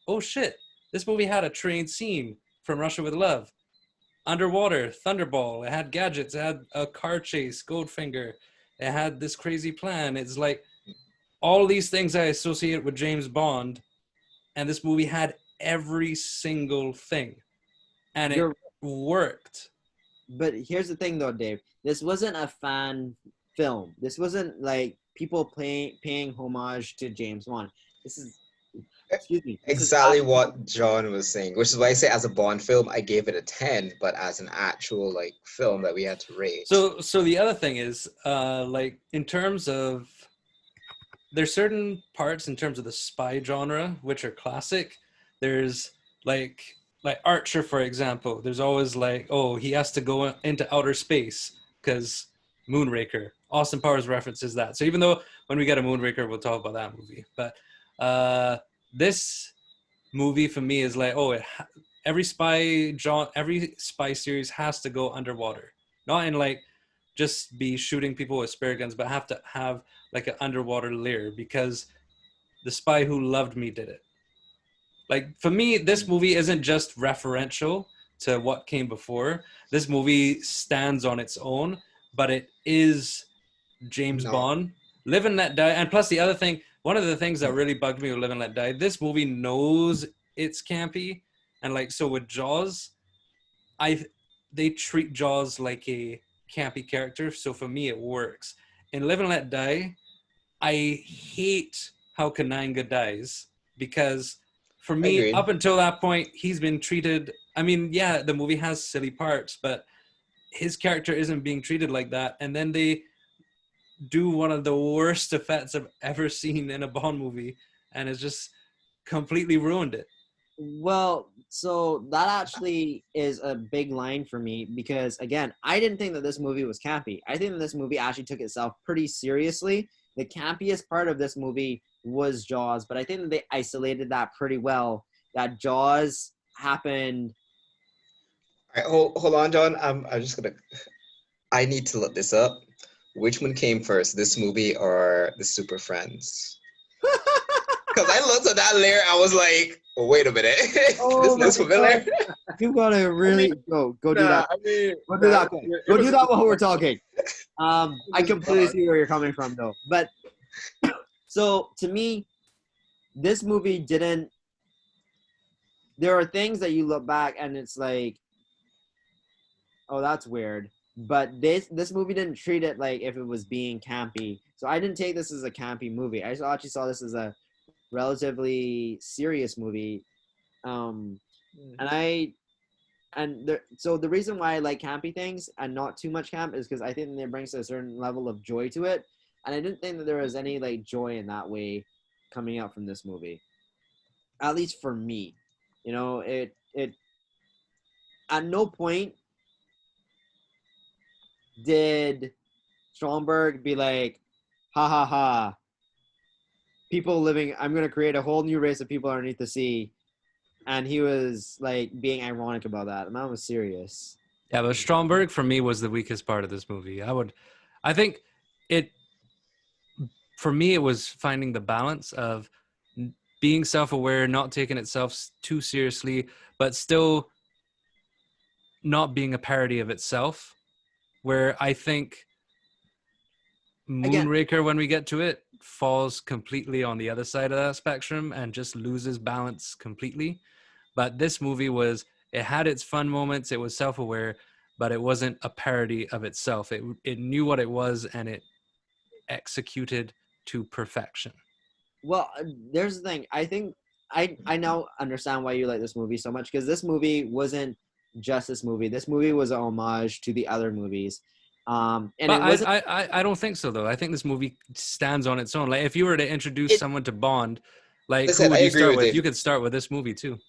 Speaker 4: oh shit, this movie had a train scene from Russia with Love. Underwater, Thunderball. It had gadgets. It had a car chase, Goldfinger. It had this crazy plan. It's like all these things I associate with James Bond, and this movie had every single thing, and it worked.
Speaker 1: But here's the thing, though, Dave. This wasn't a fan film. This wasn't like people paying homage to James Bond. This is. Excuse me.
Speaker 3: Exactly what John was saying, which is why I say as a Bond film, I gave it a 10, but as an actual like film that we had to rate.
Speaker 4: So the other thing is, like in terms of there's certain parts in terms of the spy genre which are classic. There's like Archer, for example. There's always like, oh, he has to go into outer space because Moonraker. Austin Powers references that. So even though when we get a Moonraker, we'll talk about that movie. But this movie for me is like, oh, every spy series has to go underwater, not in like just be shooting people with spare guns, but have to have like an underwater layer, because The Spy Who Loved Me did it. Like for me, this movie isn't just referential to what came before. This movie stands on its own, but it is James Bond. Live and Let Die. And plus the other thing, one of the things that really bugged me with Live and Let Die, this movie knows it's campy. And like, so with Jaws, they treat Jaws like a campy character. So for me, it works. In Live and Let Die, I hate how Kananga dies, because for me, up until that point, he's been treated. I mean, yeah, the movie has silly parts, but his character isn't being treated like that. And then they do one of the worst effects I've ever seen in a Bond movie, and it's just completely ruined it.
Speaker 1: Well, so that actually is a big line for me, because again, I didn't think that this movie was campy. I think that this movie actually took itself pretty seriously. The campiest part of this movie was Jaws, but I think that they isolated that pretty well. That Jaws happened.
Speaker 3: All right, hold on, John. I'm just gonna. I need to look this up. Which one came first, this movie or the Super Friends? Because I looked at that layer, I was like, oh, wait a minute. This looks familiar.
Speaker 1: You gotta really go do that. Go do that. Go do that while we're talking. I completely see where you're coming from, though. But so to me, this movie didn't. There are things that you look back and it's like, oh, that's weird. But this movie didn't treat it like if it was being campy. So I didn't take this as a campy movie. I actually saw this as a relatively serious movie. So the reason why I like campy things and not too much camp is because I think it brings a certain level of joy to it. And I didn't think that there was any like joy in that way coming out from this movie. At least for me. You know, it at no point did Stromberg be like, ha ha ha, people living, I'm going to create a whole new race of people underneath the sea. And he was like being ironic about that. And that was serious.
Speaker 4: Yeah, but Stromberg for me was the weakest part of this movie. I think for me, it was finding the balance of being self-aware, not taking itself too seriously, but still not being a parody of itself. Where I think Moonraker, when we get to it, falls completely on the other side of that spectrum and just loses balance completely. But this movie it had its fun moments, it was self-aware, but it wasn't a parody of itself. It knew what it was and it executed to perfection.
Speaker 1: Well, there's the thing. I think I now understand why you like this movie so much, because this movie wasn't just this movie. This movie was an homage to the other movies. And
Speaker 4: but I don't think so, though. I think this movie stands on its own. Like, if you were to introduce someone to Bond, like, who would you start with? You could start with this movie, too.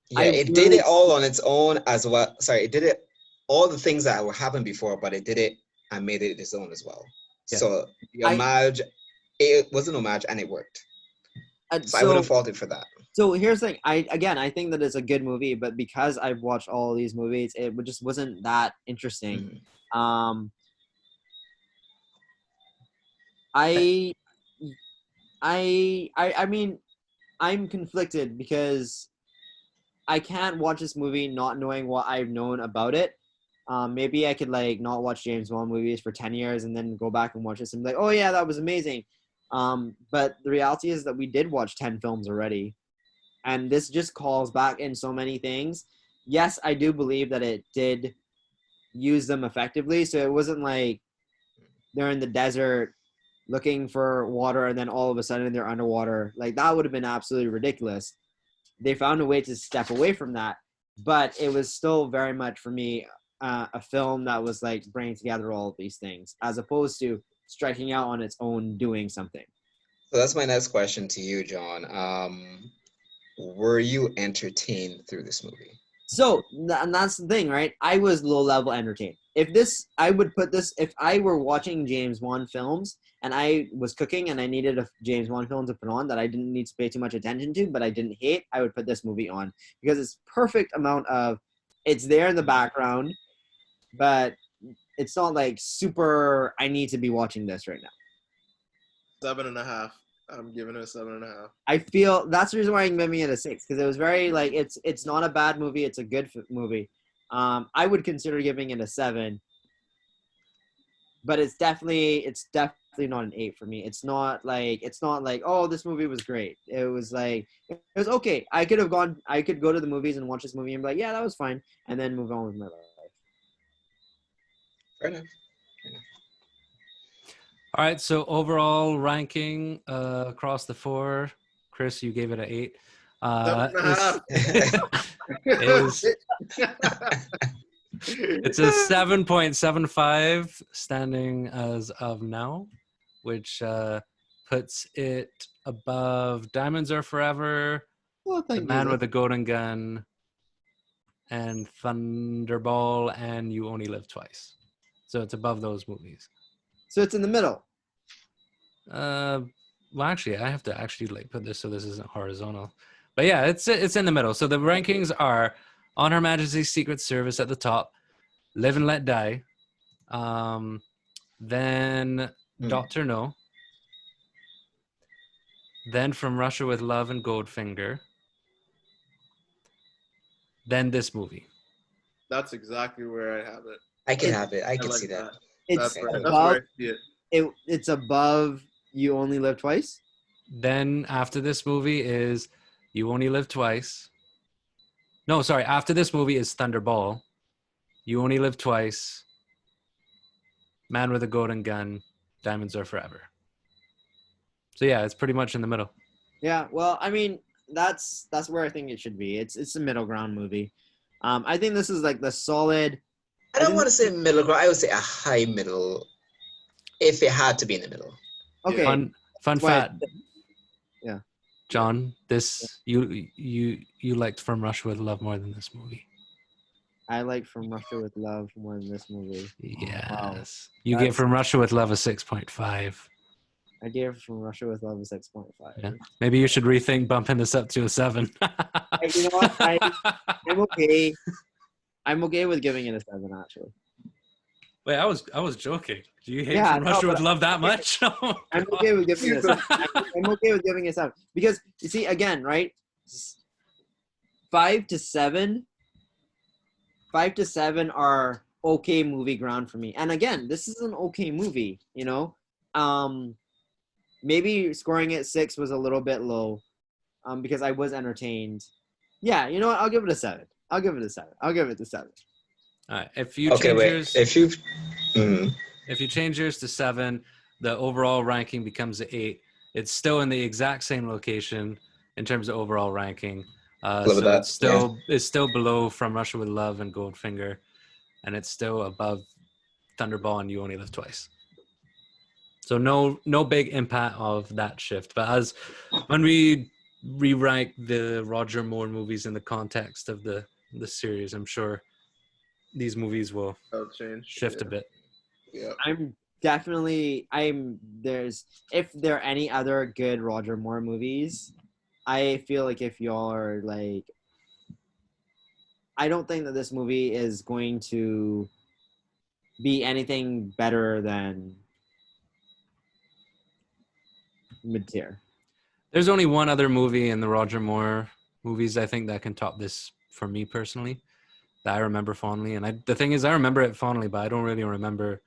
Speaker 3: Yeah, it did it all on its own as well. Sorry, it did it, all the things that were happened before, but it did it and made it its own as well. Yeah. So the homage, it was an homage and it worked. So I would have faulted for that.
Speaker 1: So here's the thing. I think that it's a good movie, but because I've watched all these movies, it just wasn't that interesting. Mm-hmm. I mean, I'm conflicted because I can't watch this movie not knowing what I've known about it. Maybe I could like not watch James Bond movies for 10 years and then go back and watch this and be like, oh yeah, that was amazing. But the reality is that we did watch 10 films already. And this just calls back in so many things. Yes, I do believe that it did use them effectively. So it wasn't like they're in the desert looking for water and then all of a sudden they're underwater. Like, that would have been absolutely ridiculous. They found a way to step away from that. But it was still very much, for me, a film that was like bringing together all of these things, as opposed to striking out on its own doing something.
Speaker 3: So that's my next question to you, John. Were you entertained through this movie?
Speaker 1: So and that's the thing, right? I was low level entertained. I would put this, if I were watching James Wan films and I was cooking and I needed a James Wan film to put on that I didn't need to pay too much attention to, but I didn't hate, I would put this movie on because it's perfect amount of, it's there in the background, but it's not like super, I need to be watching this right now.
Speaker 2: 7.5. I'm giving it a 7.5.
Speaker 1: I feel that's the reason why I'm giving it a 6 because it was very like it's not a bad movie. It's a good movie. I would consider giving it a 7, but it's definitely not an 8 for me. It's not like oh, this movie was great. It was okay. I could go to the movies and watch this movie and be like, yeah, that was fine, and then move on with my life.
Speaker 3: Fair enough.
Speaker 4: All right, so overall ranking across the 4, Chris, you gave it an 8.
Speaker 2: 7.5.
Speaker 4: It's a 7.75 standing as of now, which puts it above Diamonds Are Forever,
Speaker 1: Well,
Speaker 4: The Man with the Golden Gun, and Thunderball, and You Only Live Twice. So it's above those movies.
Speaker 1: So it's in the middle.
Speaker 4: Well, actually, I have to actually put this so this isn't horizontal. But yeah, it's in the middle. So the rankings are On Her Majesty's Secret Service at the top, Live and Let Die, then Dr. No, then From Russia with Love and Goldfinger, then this movie.
Speaker 2: That's exactly where I have it.
Speaker 3: I can have it. I can
Speaker 2: like
Speaker 3: see that.
Speaker 1: It's
Speaker 2: That's where
Speaker 1: above.
Speaker 2: I see it.
Speaker 1: It's above You Only Live Twice.
Speaker 4: Then after this movie is You Only Live Twice. No, sorry. After this movie is Thunderball, You Only Live Twice, Man with a Golden Gun, Diamonds Are Forever. So yeah, it's pretty much in the middle.
Speaker 1: Yeah, well, I mean, that's where I think it should be. It's a middle ground movie. I think this is like the solid.
Speaker 3: I don't want to say middle ground. I would say a high middle, if it had to be in the middle.
Speaker 1: Okay.
Speaker 4: Fun
Speaker 1: Why-
Speaker 4: fact.
Speaker 1: Yeah.
Speaker 4: John, this you liked From Russia with Love more than this movie.
Speaker 1: I like From Russia with Love more than this movie.
Speaker 4: Yes.
Speaker 1: Wow.
Speaker 4: You
Speaker 1: That's-
Speaker 4: get From Russia with Love a 6.5.
Speaker 1: I gave From Russia with Love a 6.5.
Speaker 4: Yeah. Maybe you should rethink bumping this up to a 7.
Speaker 1: You know what? I'm okay. I'm okay with giving it a 7, actually.
Speaker 4: Wait, I was joking. Do you hate
Speaker 1: Yeah,
Speaker 4: From
Speaker 1: no,
Speaker 4: Russia with
Speaker 1: but-
Speaker 4: Love that much?
Speaker 1: I'm okay with giving it a 7. I'm okay with giving it a 7 because you see, again, right? 5 to 7 are okay movie ground for me. And again, this is an okay movie, you know. Maybe scoring it 6 was a little bit low, because I was entertained. Yeah, you know what? I'll give it a 7. I'll give it a 7. I'll give it a 7.
Speaker 4: All right. If you
Speaker 3: Okay,
Speaker 4: change
Speaker 3: wait.
Speaker 4: yours,
Speaker 3: If you, Mhm.
Speaker 4: if you change yours to 7, the overall ranking becomes an 8. It's still in the exact same location in terms of overall ranking.
Speaker 3: Love
Speaker 4: So
Speaker 3: that,
Speaker 4: it's still below From Russia with Love and Goldfinger, and it's still above Thunderball and You Only Live Twice. So no big impact of that shift. But as when we rewrite the Roger Moore movies in the context of the series, I'm sure these movies will
Speaker 2: That'll change.
Speaker 4: shift a bit.
Speaker 2: Yeah.
Speaker 1: If there are any other good Roger Moore movies, I feel like if y'all are like, I don't think that this movie is going to be anything better than mid-tier.
Speaker 4: There's only one other movie in the Roger Moore movies I think that can top this for me personally, that I remember fondly. And the thing is, I remember it fondly, but I don't really remember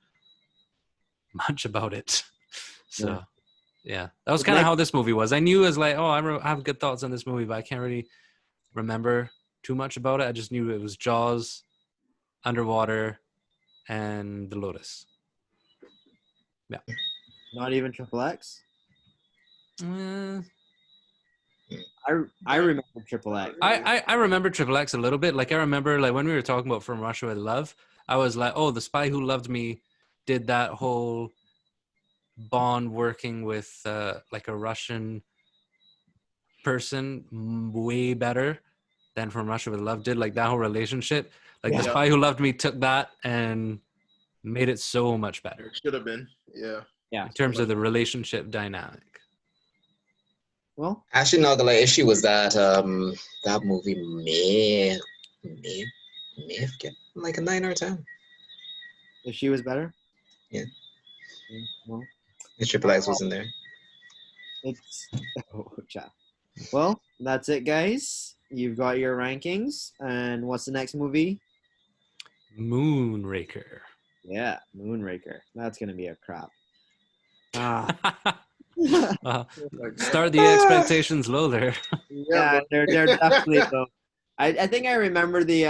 Speaker 4: much about it. So, yeah, that was kind of how this movie was. I knew it was like, oh, I have good thoughts on this movie, but I can't really remember too much about it. I just knew it was Jaws, Underwater, and The Lotus. Yeah.
Speaker 1: Not even Triple X.
Speaker 4: Uh,
Speaker 1: I remember Triple X.
Speaker 4: I remember Triple X a little bit. Like I remember like when we were talking about From Russia with Love, I was like, oh, The Spy Who Loved Me did that whole Bond working with like a Russian person way better than From Russia with Love did. Like that whole relationship, like The
Speaker 1: Yeah.
Speaker 4: Spy Who Loved Me took that and made it so much better
Speaker 2: It should have been. Yeah.
Speaker 1: Yeah.
Speaker 4: in terms of the relationship dynamic.
Speaker 1: Well,
Speaker 3: Actually, not the like issue was that that movie may have get like a 9 or a 10.
Speaker 1: if she was better.
Speaker 3: Yeah.
Speaker 1: Well,
Speaker 3: If Triple X wasn't there.
Speaker 1: it's well, that's it, guys. You've got your rankings, and what's the next movie?
Speaker 4: Moonraker.
Speaker 1: Yeah, Moonraker. That's gonna be a crap.
Speaker 4: Start the expectations low there.
Speaker 1: Yeah, they're definitely low. I think I remember the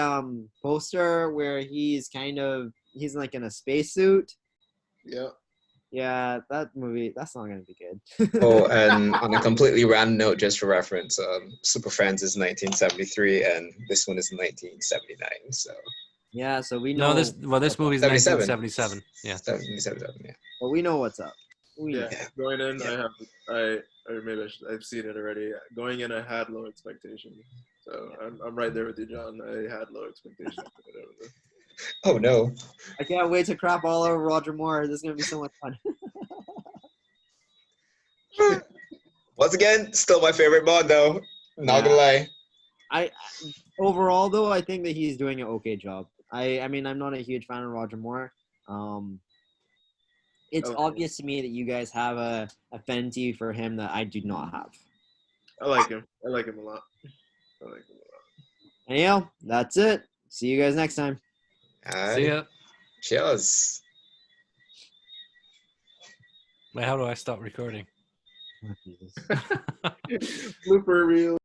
Speaker 1: poster where he's like in a spacesuit.
Speaker 2: Yeah.
Speaker 1: Yeah, that movie, that's not gonna be good.
Speaker 3: Oh, and on a completely random note, just for reference, Super Friends is 1973, and this one is 1979. So
Speaker 1: Yeah, so we know.
Speaker 4: No, this movie is
Speaker 3: 77.
Speaker 4: 1977. Yeah.
Speaker 3: 77, yeah.
Speaker 1: But we know what's up.
Speaker 2: Yeah. Going in,
Speaker 3: Yeah.
Speaker 2: I've seen it already. Going in, I had low expectations. So I'm right there with you, John. I had low expectations.
Speaker 3: Oh no.
Speaker 1: I can't wait to crap all over Roger Moore. This is gonna be so much fun.
Speaker 3: Once again, still my favorite Bond though. Not gonna lie.
Speaker 1: I overall though, I think that he's doing an okay job. I mean, I'm not a huge fan of Roger Moore. It's
Speaker 2: Okay.
Speaker 1: obvious to me that you guys have a affinity for him that I do not have.
Speaker 2: I like him. I like him a lot.
Speaker 1: Anyhow, that's it. See you guys next time.
Speaker 4: See ya.
Speaker 3: Cheers.
Speaker 4: Wait, how do I stop recording?
Speaker 1: Oh, Jesus.
Speaker 2: Blooper reel.